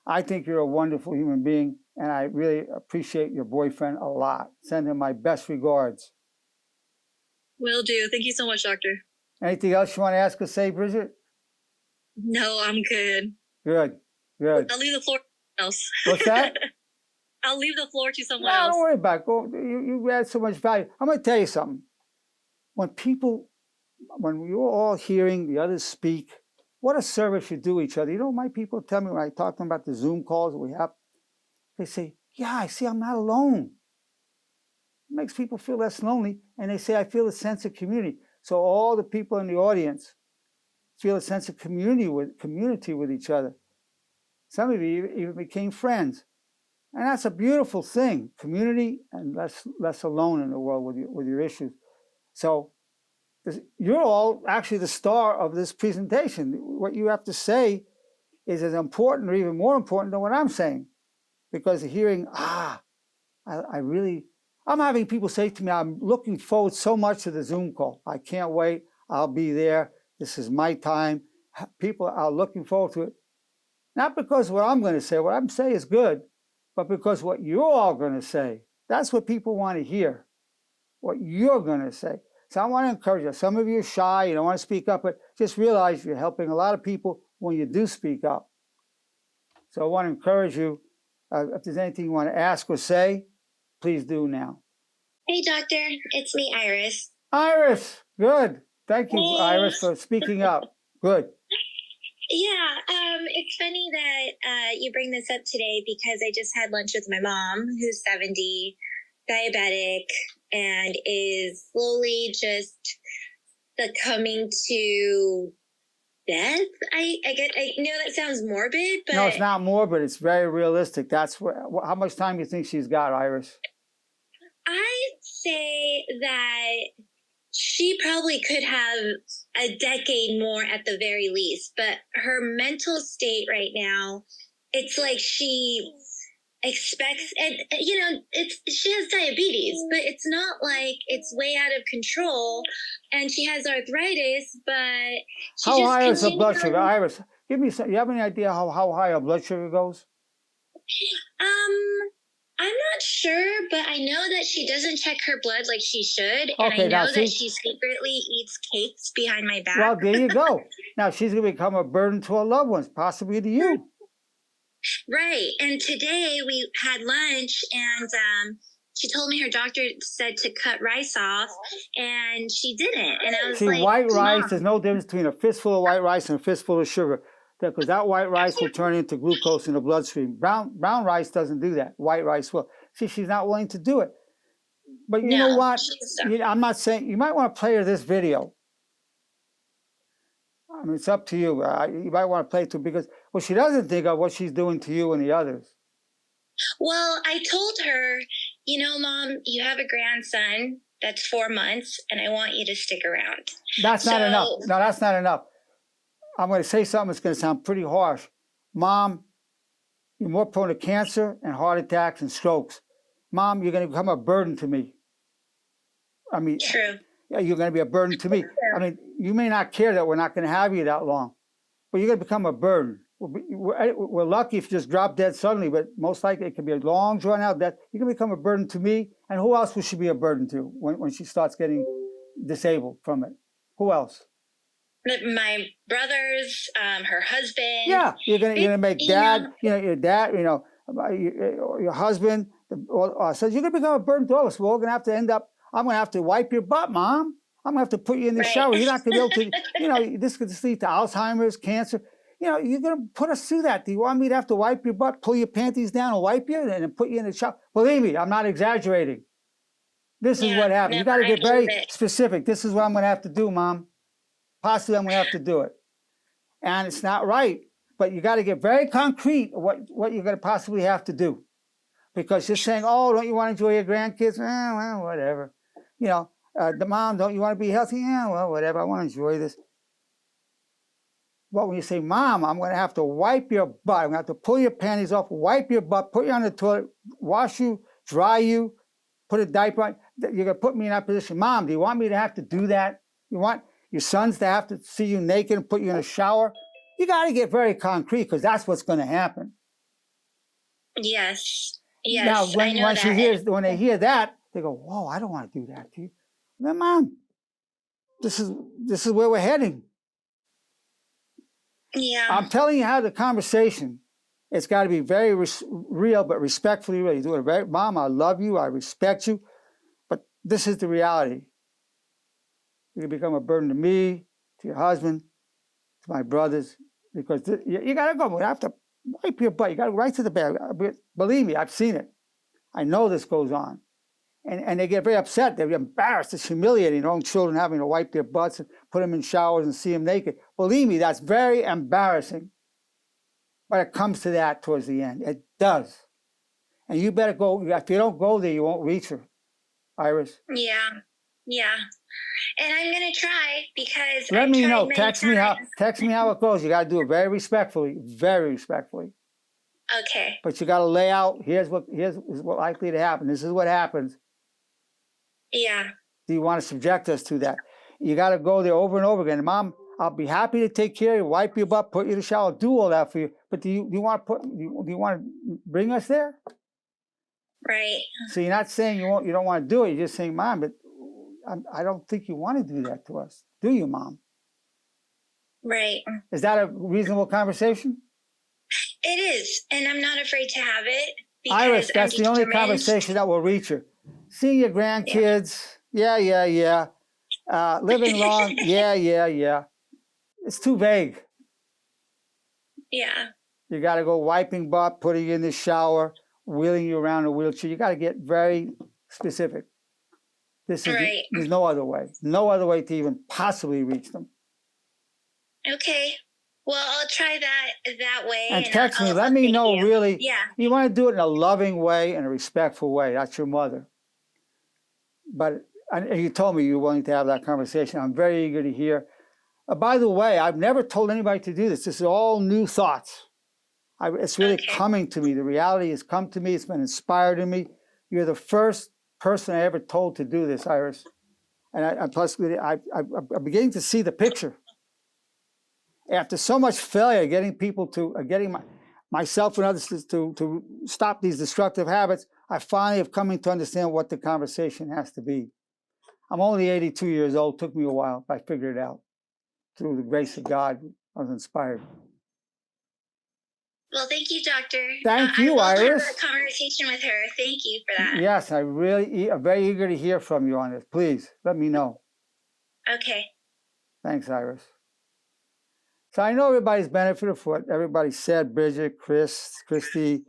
I think you're a wonderful human being, and I really appreciate your boyfriend a lot. Send him my best regards. Will do. Thank you so much, doctor. Anything else you want to ask or say, Bridget? No, I'm good. Good. I'll leave the floor to someone else. What's that? I'll leave the floor to someone else. Don't worry about it. Go, you add so much value. I'm going to tell you something. When you're all hearing the others speak, what a service you do each other. My people tell me when I talk to them about the Zoom calls that we have, they say, yeah, I see I'm not alone. It makes people feel less lonely. And they say, I feel a sense of community. So all the people in the audience feel a sense of community with each other. Some of you even became friends. And that's a beautiful thing, community and less alone in the world with your issues. So you're all actually the star of this presentation. What you have to say is as important or even more important than what I'm saying. Because hearing, I I'm having people say to me, I'm looking forward so much to the Zoom call. I can't wait. I'll be there. This is my time. People are looking forward to it. Not because what I'm going to say, what I'm saying is good, but because what you're all going to say. That's what people want to hear, what you're going to say. So I want to encourage you. Some of you are shy, you don't want to speak up, but just realize you're helping a lot of people when you do speak up. So I want to encourage you, if there's anything you want to ask or say, please do now. Hey, doctor. It's me, Iris. Iris, good. Thank you, Hey. Iris, for speaking up. Good. Yeah, it's funny that you bring this up today because I just had lunch with my mom, who's 70, diabetic, and is slowly just succumbing to death. I know that sounds morbid, but No, it's not morbid. It's very realistic. That's how much time you think she's got, Iris? I'd say that she probably could have a decade more at the very least, but her mental state right now, it's like she expects, and she has diabetes, but it's not like it's way out of control, and she has arthritis, but she How just high is her blood continues- sugar? Iris, give me some. You have any idea how high her blood sugar goes? I'm not sure, but I know that she doesn't check her blood like she should, and Okay, I now know see- that she secretly eats cakes behind my back. Well, there you go. Now she's going to become a burden to her loved ones, possibly to you. Right. And today we had lunch, and she told me her doctor said to cut rice off, and she didn't. And I was See, like, white rice, Mom. there's no difference between a fistful of white rice and a fistful of sugar, because that white rice will turn into glucose in the bloodstream. Brown rice doesn't do that. White rice will. See, she's not willing to do it. But you know No, what? she's not. I'm not saying, you might want to play her this video. I mean, it's up to you. You might want to play it too, because what she doesn't think of what she's doing to you and the others. Well, I told her, Mom, you have a grandson that's 4 months, and I want you to stick around. That's not So- enough. No, that's not enough. I'm going to say something that's going to sound pretty harsh. Mom, you're more prone to cancer and heart attacks and strokes. Mom, you're going to become a burden to me. I mean, True. yeah, you're going to be a burden to me. I mean, you may not care that we're not going to have you that long, but you're going to become a burden. We're lucky if you just drop dead suddenly, but most likely it can be a long, drawn-out death. You're going to become a burden to me, and who else will she be a burden to when she starts getting disabled from it? Who else? My brothers, her husband. Yeah, you're gonna make You dad, know- your dad, your husband. So you're gonna become a burden to us. We're all gonna have to end up. I'm gonna have to wipe your butt, Mom. I'm gonna have to put you in the Right. shower. You're not gonna be able to. This could lead to Alzheimer's, cancer. You're gonna put us through that. Do you want me to have to wipe your butt, pull your panties down, and wipe you, and then put you in the shower? Believe me, I'm not exaggerating. This is Yeah, what happened. You no, got to I get very believe it. specific. This is what I'm gonna have to do, Mom. Possibly I'm going to have to do it. And it's not right, but you got to get very concrete what you're going to possibly have to do. Because just saying, oh, don't you want to enjoy your grandkids? Well, whatever. The mom, don't you want to be healthy? Yeah, well, whatever. I want to enjoy this. But when you say, Mom, I'm going to have to wipe your butt. I'm going to have to pull your panties off, wipe your butt, put you on the toilet, wash you, dry you, put a diaper on. You're going to put me in that position. Mom, do you want me to have to do that? You want your sons to have to see you naked and put you in a shower? You got to get very concrete, because that's what's going to happen. Yes. Now, Yes. I know when they hear that, they go, "Whoa, I don't want to do that to you." Then, Mom, this is where we're heading. Yeah. I'm telling you how the conversation. It's got to be very real, but respectfully real. You do it very, Mom, I love you, I respect you, but this is the reality. You can become a burden to me, to your husband, to my brothers, because you got to go. You have to wipe your butt. You got to go right to the bed. Believe me, I've seen it. I know this goes on. And they get very upset. They're embarrassed. It's humiliating their own children having to wipe their butts and put them in showers and see them naked. Believe me, that's very embarrassing. But it comes to that towards the end. It does. And you better go. If you don't go there, you won't reach her, Iris. Yeah. Yeah. And I'm going to try, because Let I've me tried know. many Text me how it goes. You got to do it very respectfully, very respectfully. Okay. But you got to lay out. Here's what's likely to happen. This is what happens. Yeah. Do you want to subject us to that? You got to go there over and over again. Mom, I'll be happy to take care of you, wipe your butt, put you in the shower, do all that for you. But do you want to bring us there? Right. So you're not saying you don't want to do it. You're just saying, Mom, but I don't think you want to do that to us, do you, Mom? Right. Is that a reasonable conversation? It is, and I'm not afraid to have it. Iris, that's the only conversation that will reach her. Seeing your grandkids, yeah. Living long, yeah. It's too vague. Yeah. You got to go wiping butt, putting you in the shower, wheeling you around in a wheelchair. You got to get very specific. There's no other way to even possibly reach them. Okay. Well, I'll try that way. And text me. Let me know, really. Yeah. You want to do it in a loving way and a respectful way. That's your mother. But you told me you were willing to have that conversation. I'm very eager to hear. By the way, I've never told anybody to do this. This is all new thoughts. It's really coming to me. The reality has come to me. It's been inspired in me. You're the first person I ever told to do this, Iris. And I'm beginning to see the picture. After so much failure, getting people to, myself and others to stop these destructive habits, I finally have come to understand what the conversation has to be. I'm only 82 years old. It took me a while, but I figured it out. Through the grace of God, I was inspired. Well, thank you, Doctor. Thank you, Iris. I have a conversation with her. Thank you for that. Yes, I'm very eager to hear from you on this. Please, let me know. Okay. Thanks, Iris. So I know everybody's benefited from what everybody said, Bridget, Christy,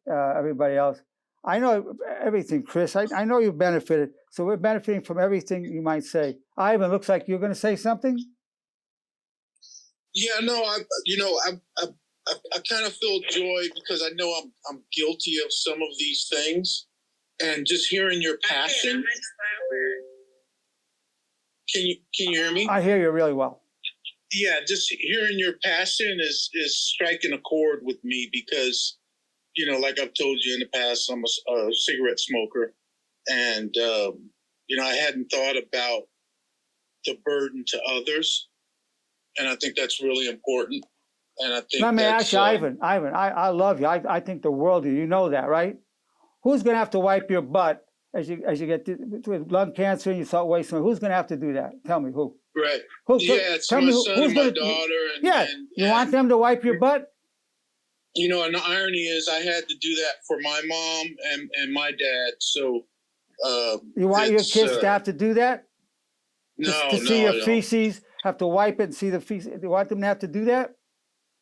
everybody else. I know everything, Chris. I know you've benefited. So we're benefiting from everything you might say. Ivan, looks like you're going to say something? Yeah, no, I kind of feel joy because I know I'm guilty of some of these things, and just hearing your passion. Can you hear me? I hear you really well. Yeah, just hearing your passion is striking a chord with me because, like I've told you in the past, I'm a cigarette smoker, and I hadn't thought about the burden to others, and I think that's really important. And I think let me ask you, Ivan, I love you. I think the world of you. You know that, right? Who's going to have to wipe your butt as you get with lung cancer and you start wasting? Who's going to have to do that? Tell me who. Right. It's tell my me son and my daughter. You want them to wipe your butt? And the irony is I had to do that for my mom and my dad. So you want your kids to have to do that? No, to see your feces, have to wipe it and see the feces. You want them to have to do that?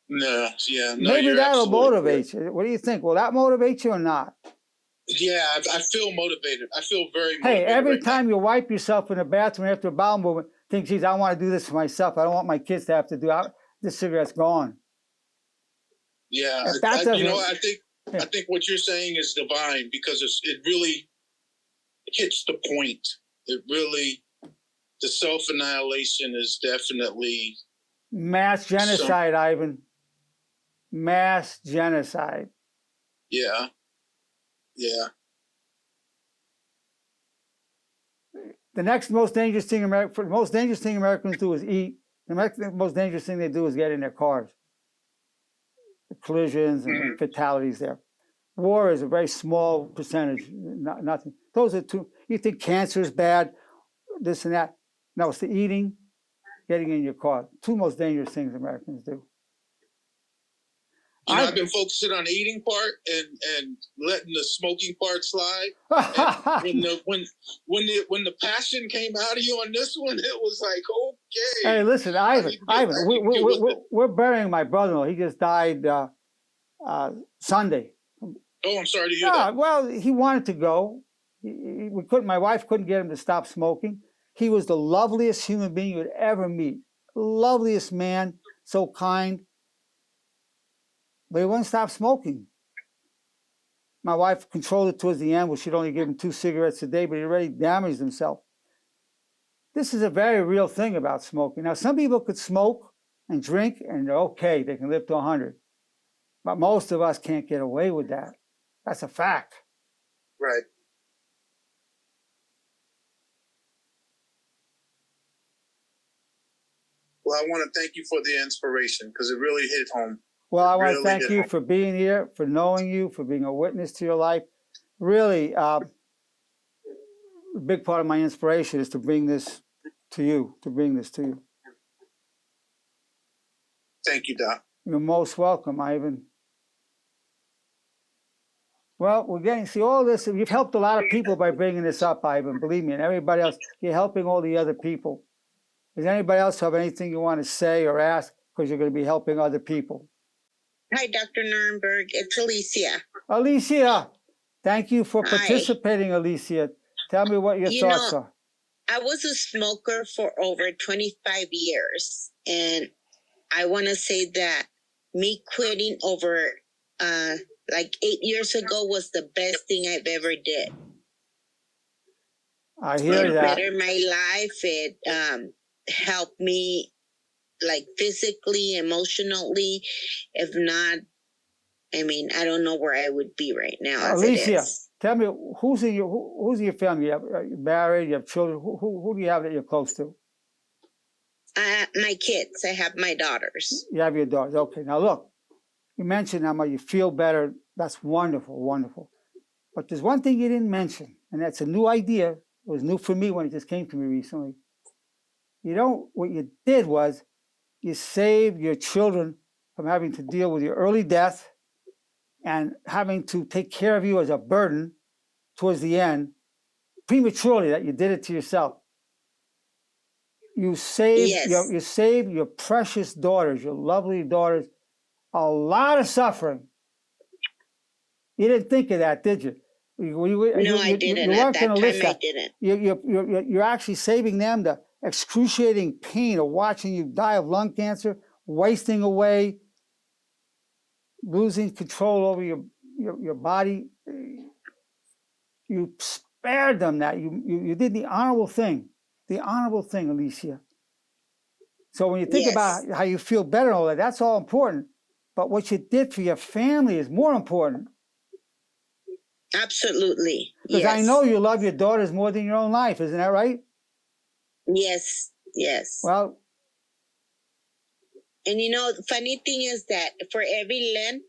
No, yeah. No, maybe that'll motivate you. What do you think? Will that motivate you or not? Yeah, I feel motivated. I feel very motivated. Hey, every time you wipe yourself in the bathroom after a bowel movement, think, geez, I want to do this for myself. I don't want my kids to have to do it. This cigarette's gone. Yeah, I think what you're saying is divine because it really hits the point. The self-annihilation is definitely mass genocide, Ivan. Mass genocide. Yeah. The next most dangerous thing Americans do is eat. The most dangerous thing they do is get in their cars. The collisions and fatalities there. War is a very small percentage, nothing. Those are two. You think cancer is bad, this and that. No, it's the eating, getting in your car. Two most dangerous things Americans do. I've been focusing on the eating part and letting the smoking part slide. when the passion came out of you on this one, it was like, okay. Hey, listen, Ivan, we're burying my brother-in-law. He just died Sunday. Oh, I'm sorry to hear that. Well, he wanted to go. My wife couldn't get him to stop smoking. He was the loveliest human being you would ever meet. Loveliest man, so kind. But he wouldn't stop smoking. My wife controlled it towards the end where she'd only give him 2 cigarettes a day, but he already damaged himself. This is a very real thing about smoking. Now, some people could smoke and drink and they're okay. They can live to 100. But most of us can't get away with that. That's a fact. Right. Well, I want to thank you for the inspiration because it really hit home. Well, I want to Really thank hit you home. for being here, for knowing you, for being a witness to your life. Really, a big part of my inspiration is to bring this to you, Thank you, Doc. You're most welcome, Ivan. Well, we're getting, see all this, you've helped a lot of people by bringing this up, Ivan, believe me, and everybody else. You're helping all the other people. Does anybody else have anything you want to say or ask? Because you're going to be helping other people. Hi, Dr. Nerenberg. It's Alicia. Alicia, thank you for Hi. participating, Alicia. Tell me what your thoughts are. I was a smoker for over 25 years, and I want to say that me quitting over like 8 years ago was the best thing I've ever did. I hear It that. bettered my life. It helped me like physically, emotionally. If not, I mean, I don't know where I would be right now. As Alicia, it is. tell me who's in your family? Are you married? You have children? Who do you have that you're close to? My kids. I have my daughters. You have your daughters. Okay. Now look, you mentioned how much you feel better. That's wonderful, wonderful. But there's one thing you didn't mention, and that's a new idea. It was new for me when it just came to me recently. What you did was you saved your children from having to deal with your early death and having to take care of you as a burden towards the end, prematurely, that you did it to yourself. You saved, you saved your precious daughters, your lovely daughters, a lot of suffering. You didn't think of that, did you? No, I didn't. You weren't At that going to list time, that. I didn't. You're actually saving them the excruciating pain of watching you die of lung cancer, wasting away, losing control over your body. You spared them that. You did the honorable thing, Alicia. So when you think about how you feel better and all that, that's all important. But what you did for your family is more important. Absolutely. Because I know you love your daughters more than your own life. Isn't that right? Yes, yes. Well, and the funny thing is that for every Lent,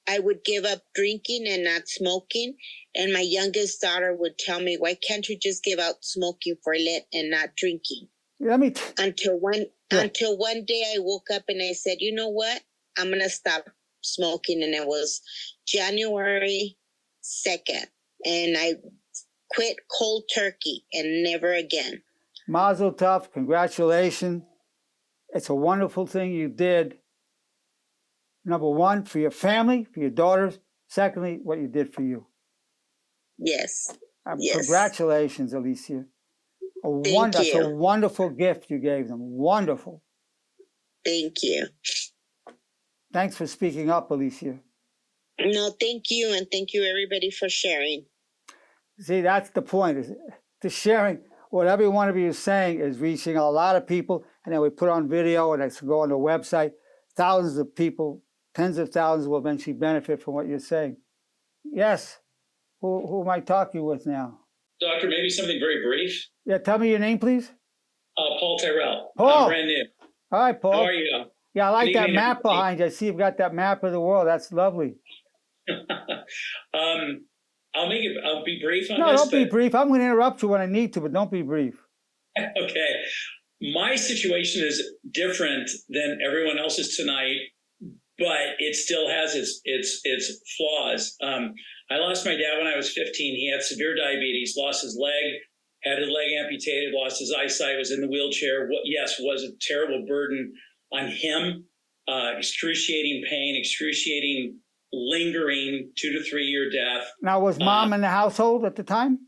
I would give up drinking and not smoking. And my youngest daughter would tell me, why can't you just give out smoking for Lent and not drinking? Until one day I woke up and I said, you know what? I'm going to stop smoking. And it was January 2nd. And I quit cold turkey and never again. Mazel tov, congratulations. It's a wonderful thing you did. Number one, for your family, for your daughters. Secondly, what you did for you. Yes. Congratulations, Alicia. That's a wonderful gift you gave them. Wonderful. Thank you. Thanks for speaking up, Alicia. No, thank you. And thank you, everybody, for sharing. See, that's the point. Is the sharing. What every one of you is saying is reaching a lot of people. And then we put on video and it's go on the website. Thousands of people, tens of thousands will eventually benefit from what you're saying. Yes. Who am I talking with now? Doctor, maybe something very brief. Yeah, tell me your name, please. Paul Tyrell. Paul. I'm brand new. All right, Paul. How are you? Yeah, I like that map everybody. behind you. I see you've got that map of the world. That's lovely. I'll be brief on this. No, don't be brief. I'm going to interrupt you when I need to, but don't be brief. Okay. My situation is different than everyone else's tonight, but it still has its flaws. I lost my dad when I was 15. He had severe diabetes, lost his leg, had his leg amputated, lost his eyesight, was in the wheelchair. Was a terrible burden on him. Excruciating pain, excruciating, lingering 2 to 3 year death. Now, was mom in the household at the time?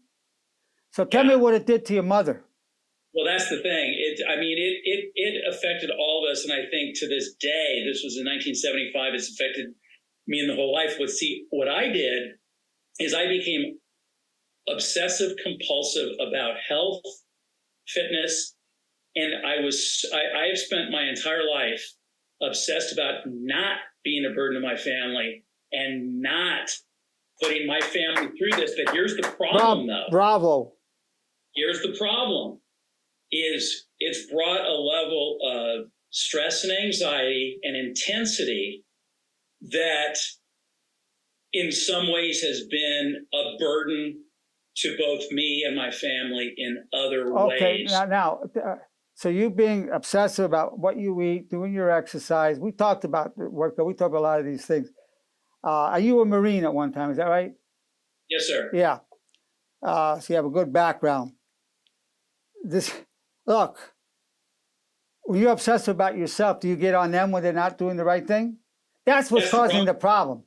So tell me what it did to your mother. Well, that's the thing. It affected all of us, and I think to this day, this was in 1975. It's affected me in the whole life. What I did is I became obsessive compulsive about health, fitness, and I have spent my entire life obsessed about not being a burden to my family and not putting my family through this. But here's the problem, though. Bravo. Here's the problem. Is it's brought a level of stress and anxiety and intensity that in some ways has been a burden to both me and my family in other Okay, ways. So you being obsessive about what you eat, doing your exercise. We talked about the workout. We talked about a lot of these things. Are you a Marine at one time? Is that right? Yes, sir. Yeah. So you have a good background. Look, when you're obsessive about yourself, do you get on them when they're not doing the right thing? That's what's causing the problem.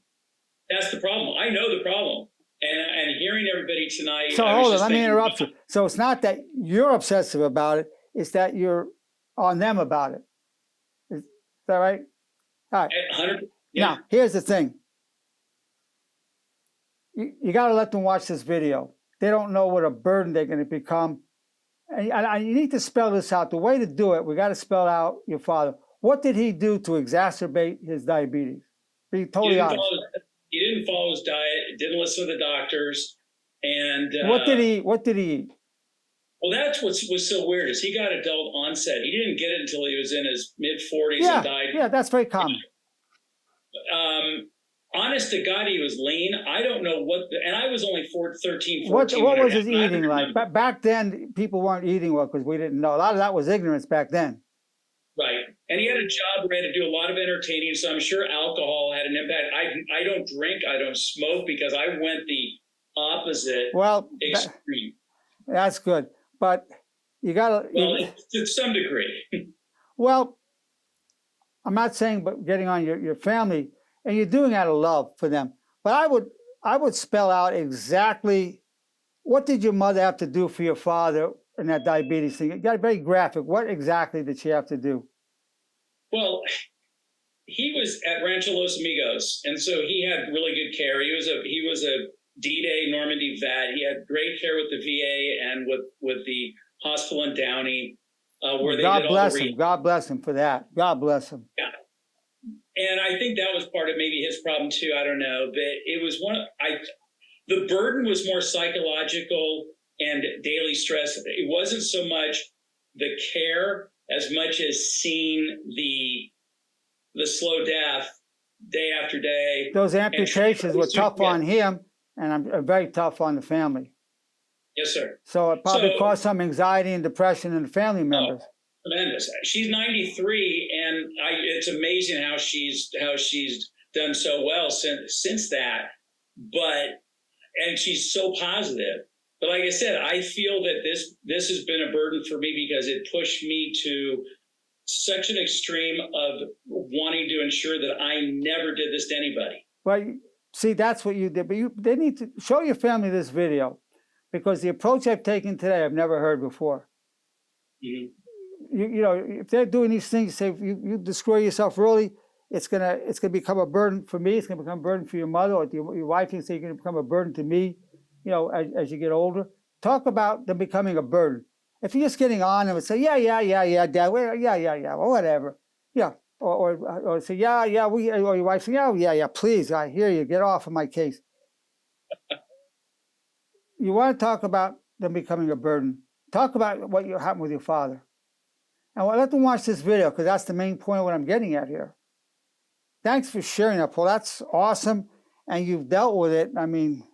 That's the problem. I know the problem. And hearing everybody tonight. So hold on, let me interrupt you. So it's not that you're obsessive about it, it's that you're on them about it. Is that right? All right. 100%. Yeah. Now, here's the thing. You got to let them watch this video. They don't know what a burden they're going to become. And you need to spell this out. The way to do it, we got to spell out your father. What did he do to exacerbate his diabetes? Be totally honest. He didn't follow his diet, didn't listen to the doctors. And what did he eat? Well, that's what was so weird is he got adult onset. He didn't get it until he was in his mid-40s and died. Yeah, that's very common. Honest to God, he was lean. I don't know and I was only 13, 14. What was his eating like? Back then, people weren't eating well because we didn't know. A lot of that was ignorance back then. Right. And he had a job where he had to do a lot of entertaining, so I'm sure alcohol had an impact. I don't drink, I don't smoke because I went the opposite extreme. That's good. But you got to... Well, to some degree. Well, I'm not saying but getting on your family, and you're doing out of love for them. But I would spell out exactly what did your mother have to do for your father in that diabetes thing. It got very graphic. What exactly did she have to do? Well, he was at Rancho Los Amigos, and so he had really good care. He was a D-Day Normandy vet. He had great care with the VA and with the hospital in Downey, where God bless him. God bless him for that. God bless him. Yeah. And I think that was part of maybe his problem too. I don't know, but it was the burden was more psychological and daily stress. It wasn't so much the care as much as seeing the slow death day after day. Those amputations were tough on him, and I'm very tough on the family. Yes, sir. So it probably caused some anxiety and depression in the family members. Tremendous. She's 93, and it's amazing how she's done so well since that. And she's so positive. But like I said, I feel that this has been a burden for me because it pushed me to such an extreme of wanting to ensure that I never did this to anybody. Well, see, that's what you did. But they need to show your family this video, because the approach I've taken today, I've never heard before. Mm-hmm. You know, if they're doing these things, say you destroy yourself early, it's gonna become a burden for me. It's gonna become a burden for your mother, or your wife can say you're gonna become a burden to me. You know, as you get older, talk about them becoming a burden. If you're just getting on them and say, yeah, Dad, or whatever, yeah, or say, or your wife say, yeah, please, I hear you, get off of my case. You want to talk about them becoming a burden. Talk about what happened with your father. And let them watch this video, because that's the main point of what I'm getting at here. Thanks for sharing that, Paul. That's awesome. And you've dealt with it. I mean,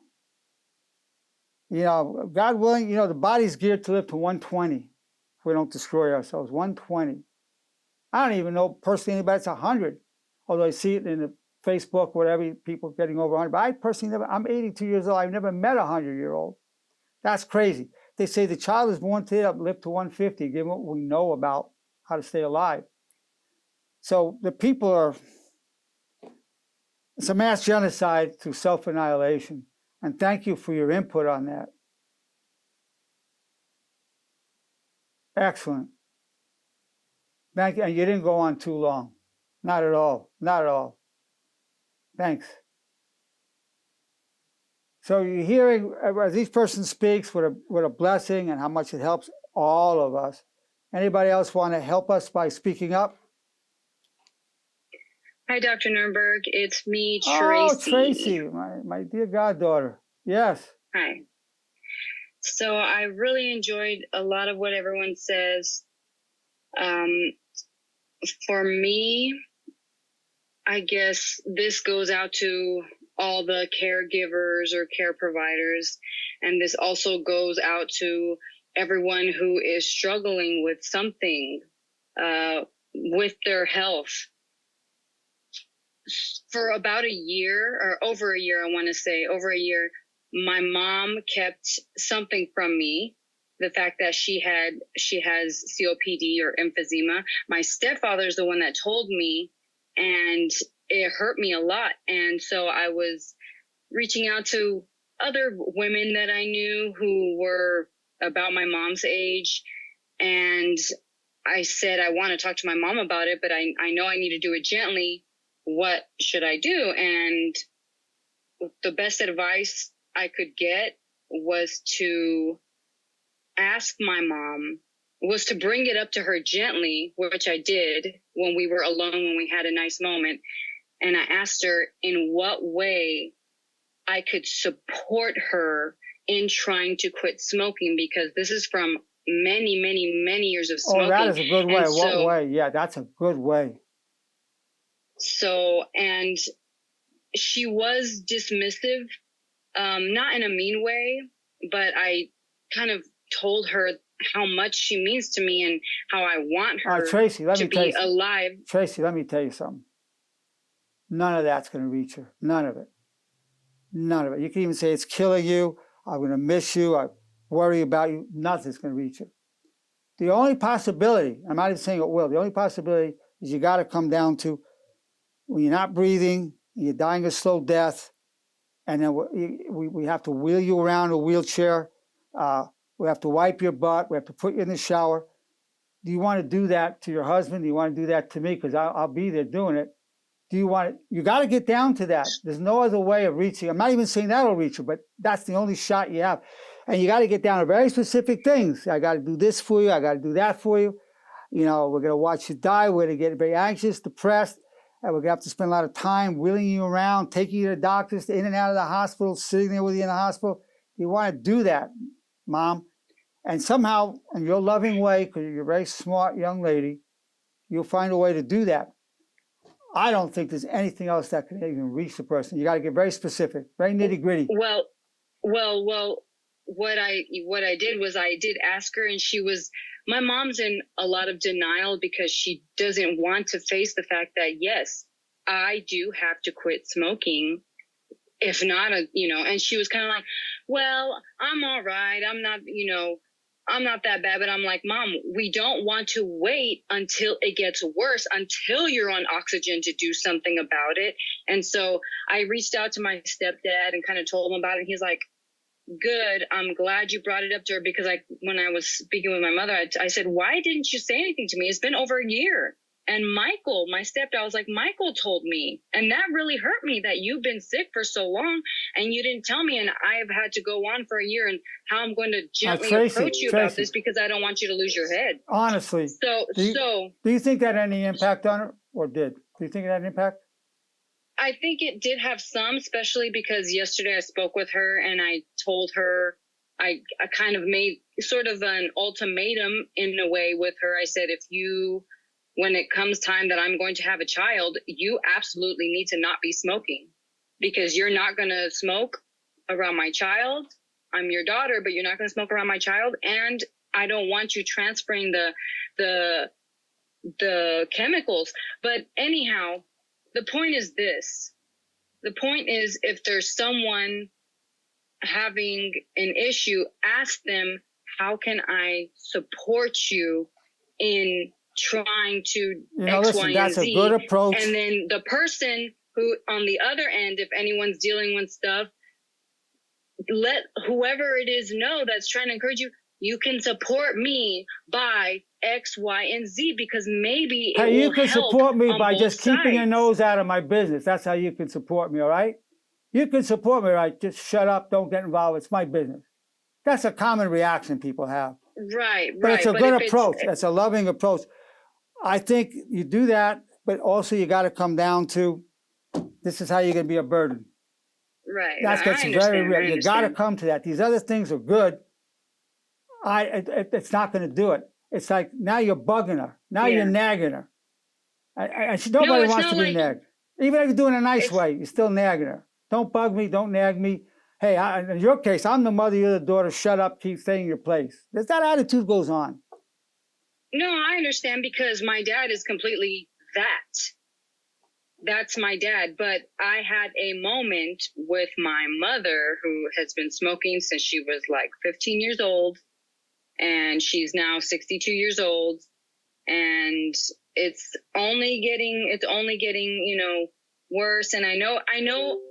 you know, God willing, you know, the body's geared to live to 120 if we don't destroy ourselves. 120. I don't even know personally anybody that's 100, although I see it in the Facebook, whatever, people getting over 100. But I personally I'm 82 years old. I've never met a 100-year-old. That's crazy. They say the child is born today, live to 150, given what we know about how to stay alive. So the people it's a mass genocide through self-annihilation. And thank you for your input on that. Excellent. Thank you. And you didn't go on too long. Not at all. Not at all. Thanks. So you're hearing, as each person speaks, what a blessing and how much it helps all of us. Anybody else want to help us by speaking up? Hi, Dr. Nerenberg. It's me, Tracy. Oh, Tracy, my dear goddaughter. Yes. Hi. So I really enjoyed a lot of what everyone says. for me, I guess this goes out to all the caregivers or care providers. And this also goes out to everyone who is struggling with something with their health. For about a year, or over a year, I want to say over a year, my mom kept something from me. The fact that she has COPD or emphysema. My stepfather's the one that told me, and it hurt me a lot. And so I was reaching out to other women that I knew who were about my mom's age. And I said, I want to talk to my mom about it, but I know I need to do it gently. What should I do? And the best advice I could get was to ask my mom, was to bring it up to her gently, which I did when we were alone, when we had a nice moment. And I asked her in what way I could support her in trying to quit smoking, because this is from many, many, many years of smoking. Oh, that is a good way. And What way? Yeah, that's a good way. So, and she was dismissive, not in a mean way, but I kind of told her how much she means to me and how I want her Tracy, let to me tell be you alive. Tracy, let me tell you something. None of that's going to reach her. None of it. None of it. You can even say it's killing you. I'm going to miss you. I worry about you. Nothing's going to reach her. The only possibility, I'm not even saying it will, the only possibility is you got to come down to when you're not breathing, you're dying a slow death, and then we have to wheel you around in a wheelchair. We have to wipe your butt. We have to put you in the shower. Do you want to do that to your husband? Do you want to do that to me? Because I'll be there doing it. Do you want it? You got to get down to that. There's no other way of reaching. I'm not even saying that'll reach you, but that's the only shot you have. And you got to get down to very specific things. I got to do this for you. I got to do that for you. You know, we're going to watch you die. We're going to get very anxious, depressed. And we're going to have to spend a lot of time wheeling you around, taking you to doctors, in and out of the hospital, sitting there with you in the hospital. You want to do that, Mom. And somehow, in your loving way, because you're a very smart young lady, you'll find a way to do that. I don't think there's anything else that can even reach the person. You got to get very specific, very nitty gritty. Well, what I did was I did ask her, and my mom's in a lot of denial because she doesn't want to face the fact that, yes, I do have to quit smoking. If not, and she was kind of like, well, I'm all right. I'm not that bad. But I'm like, Mom, we don't want to wait until it gets worse, until you're on oxygen to do something about it. And so I reached out to my stepdad and kind of told him about it. He's like, good. I'm glad you brought it up to her, because when I was speaking with my mother, I said, why didn't you say anything to me? It's been over a year. And Michael, my stepdad, I was like, Michael told me. And that really hurt me, that you've been sick for so long and you didn't tell me. And I've had to go on for a year, and how I'm going to gently approach you about this, because I don't want you to lose your head. Honestly. Do you think that had any impact on her, or did? Do you think it had an impact? I think it did have some, especially because yesterday I spoke with her and I told her, I kind of made sort of an ultimatum in a way with her. I said, when it comes time that I'm going to have a child, you absolutely need to not be smoking, because you're not going to smoke around my child. I'm your daughter, but you're not going to smoke around my child. And I don't want you transferring the chemicals. But anyhow, the point is this. The point is, if there's someone having an issue, ask them, how can I support you in trying to X, Y, and Z. A good approach. And then the person who, on the other end, if anyone's dealing with stuff, let whoever it is know that's trying to encourage you, you can support me by X, Y, and Z, because maybe you can support me by just keeping your sides. nose out of my business. That's how you can support me, all right? You can support me, right? Just shut up, don't get involved. It's my business. That's a common reaction people have. Right. But it's a good approach. It's a loving approach. I think you do that, but also you got to come down to, this is how you're going to be a burden. Right. That gets very real. You got to come to that. These other things are good. It's not going to do it. It's like, now you're bugging her. Now you're nagging her. Nobody it's wants not to be like nagged. Even if you're doing it a nice it's way, you're still nagging her. Don't bug me. Don't nag me. Hey, in your case, I'm the mother, you're the daughter. Shut up. Keep staying in your place. That attitude goes on. no, I understand because my dad is completely that. That's my dad. But I had a moment with my mother who has been smoking since she was like 15 years old. And she's now 62 years old. And it's only getting, you know, worse. And I know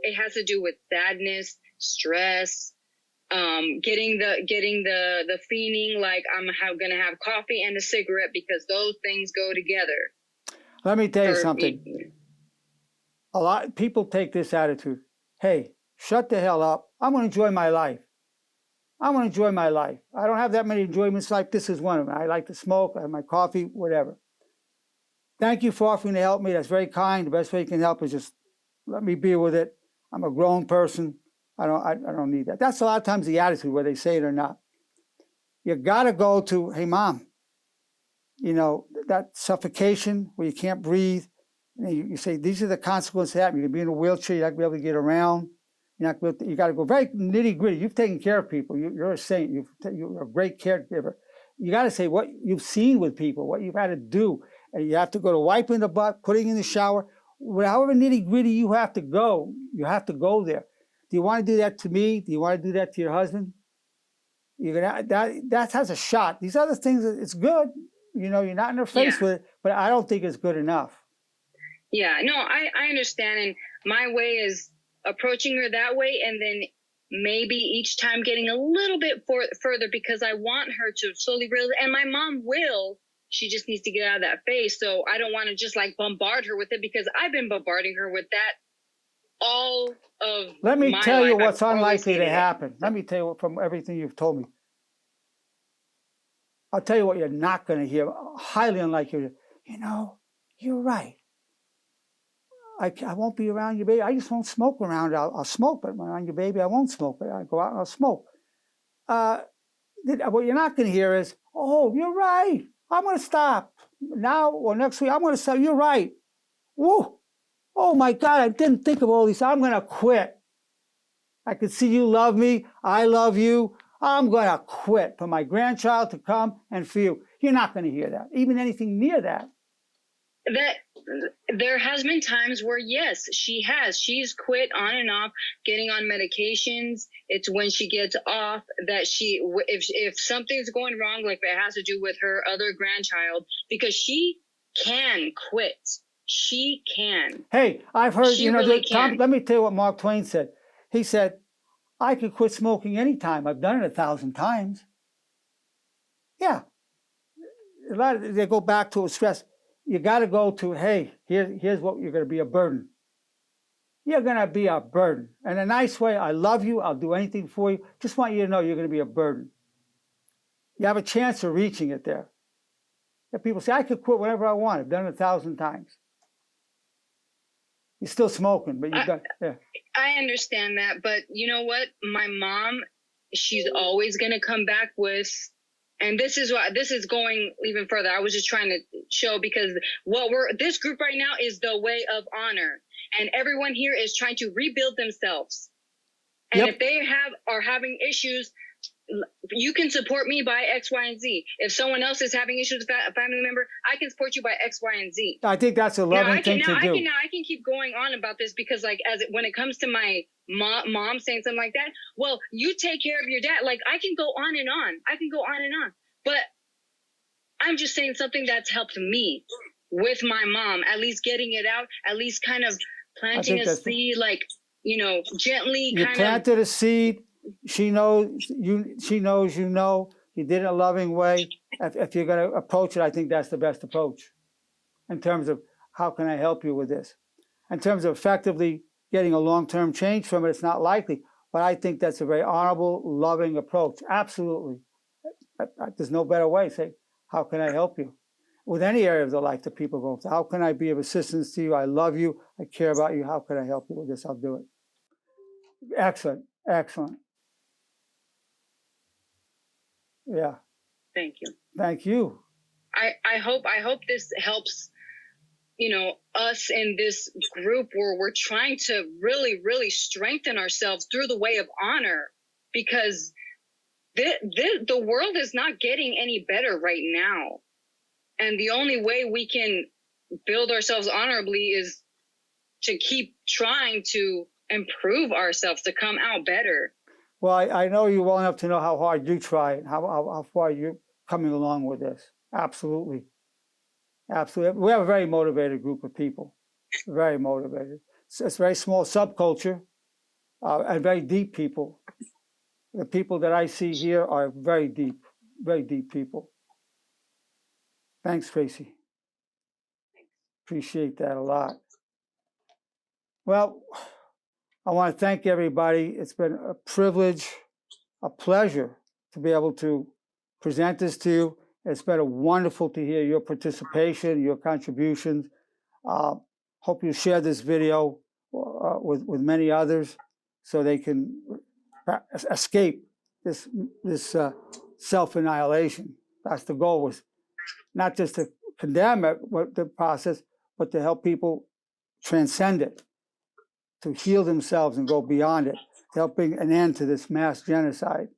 it has to do with sadness, stress, getting the feeling like I'm gonna have coffee and a cigarette because those things go together. Let me tell you something. A lot of people take this attitude. Hey, shut the hell up. I'm going to enjoy my life. I want to enjoy my life. I don't have that many enjoyments like this is one of them. I like to smoke, I have my coffee, whatever. Thank you for offering to help me. That's very kind. The best way you can help is just let me be with it. I'm a grown person. I don't need that. That's a lot of times the attitude, whether they say it or not. You got to go to, hey, Mom, you know, that suffocation where you can't breathe. You say, these are the consequences of that. You're going to be in a wheelchair. You're not going to be able to get around. You got to go very nitty gritty. You've taken care of people. You're a saint. You're a great caregiver. You got to say what you've seen with people, what you've had to do. And you have to go to wiping the butt, putting in the shower. However nitty gritty you have to go there. Do you want to do that to me? Do you want to do that to your husband? That has a shot. These other things, it's good. You know, you're not in their face with it, but I don't think it's good enough. Yeah, no, I understand. And my way is approaching her that way, and then maybe each time getting a little bit further because I want her to slowly realize, and my mom will, she just needs to get out of that phase. So I don't want to just like bombard her with it because I've been bombarding her with that all of Let me my tell you life. what's unlikely to happen. Let me tell you from everything you've told me. I'll tell you what you're not going to hear, highly unlikely. You know, you're right. I won't be around you, baby. I just won't smoke around. I'll smoke, but around you, baby, I won't smoke. But I go out and I'll smoke. What you're not going to hear is, oh, you're right. I'm going to stop now or next week. I'm going to stop. You're right. Woo. Oh my God, I didn't think of all these. I'm going to quit. I can see you love me. I love you. I'm going to quit for my grandchild to come and for you. You're not going to hear that, even anything near that. That there has been times where, yes, she's quit on and off getting on medications. It's when she gets off that if something's going wrong, like if it has to do with her other grandchild, because she can quit. She can. Hey, I've heard, she really Tom, let me tell you what Mark Twain said. He said, I could quit smoking anytime. I've done it 1,000 times. Yeah. They go back to stress. You got to go to, hey, here's what you're going to be a burden. You're going to be a burden. In a nice way, I love you. I'll do anything for you. Just want you to know you're going to be a burden. You have a chance of reaching it there. And people say, I could quit whenever I want. I've done it 1,000 times. You're still smoking, but you've done, yeah. I understand that, but you know what? My mom, she's always going to come back with, and this is going even further. I was just trying to show because this group right now is the way of honor, and everyone here is trying to rebuild themselves. And if they are having issues, you can support me by X, Y, and Z. If someone else is having issues with a family member, I can support you by X, Y, and Z. I think that's a loving thing to do. I can keep going on about this because, like, when it comes to my mom saying something like that, well, you take care of your dad. Like, I can go on and on. But I'm just saying something that's helped me with my mom, at least getting it out, at least kind of planting a seed, like, gently. You planted a seed. She knows you. She knows you know. You did it in a loving way. If you're going to approach it, I think that's the best approach. In terms of how can I help you with this? In terms of effectively getting a long-term change from it, it's not likely. But I think that's a very honorable, loving approach. Absolutely. There's no better way. Say, how can I help you? With any area of their life that people go through. How can I be of assistance to you? I love you. I care about you. How can I help you with this? I'll do it. Excellent. Excellent. Yeah. Thank you. Thank you. I hope this helps, us in this group where we're trying to really, really strengthen ourselves through the way of honor, because the world is not getting any better right now. And the only way we can build ourselves honorably is to keep trying to improve ourselves, to come out better. Well, I know you well enough to know how hard you try and how far you're coming along with this. Absolutely. Absolutely. We have a very motivated group of people, very motivated. It's a very small subculture and very deep people. The people that I see here are very deep people. Thanks, Tracy. Appreciate that a lot. Well, I want to thank everybody. It's been a privilege, a pleasure to be able to present this to you. It's been wonderful to hear your participation, your contributions. Hope you share this video with many others so they can escape this self-annihilation. That's the goal, was not just to condemn it, the process, but to help people transcend it, to heal themselves and go beyond it, to help bring an end to this mass genocide.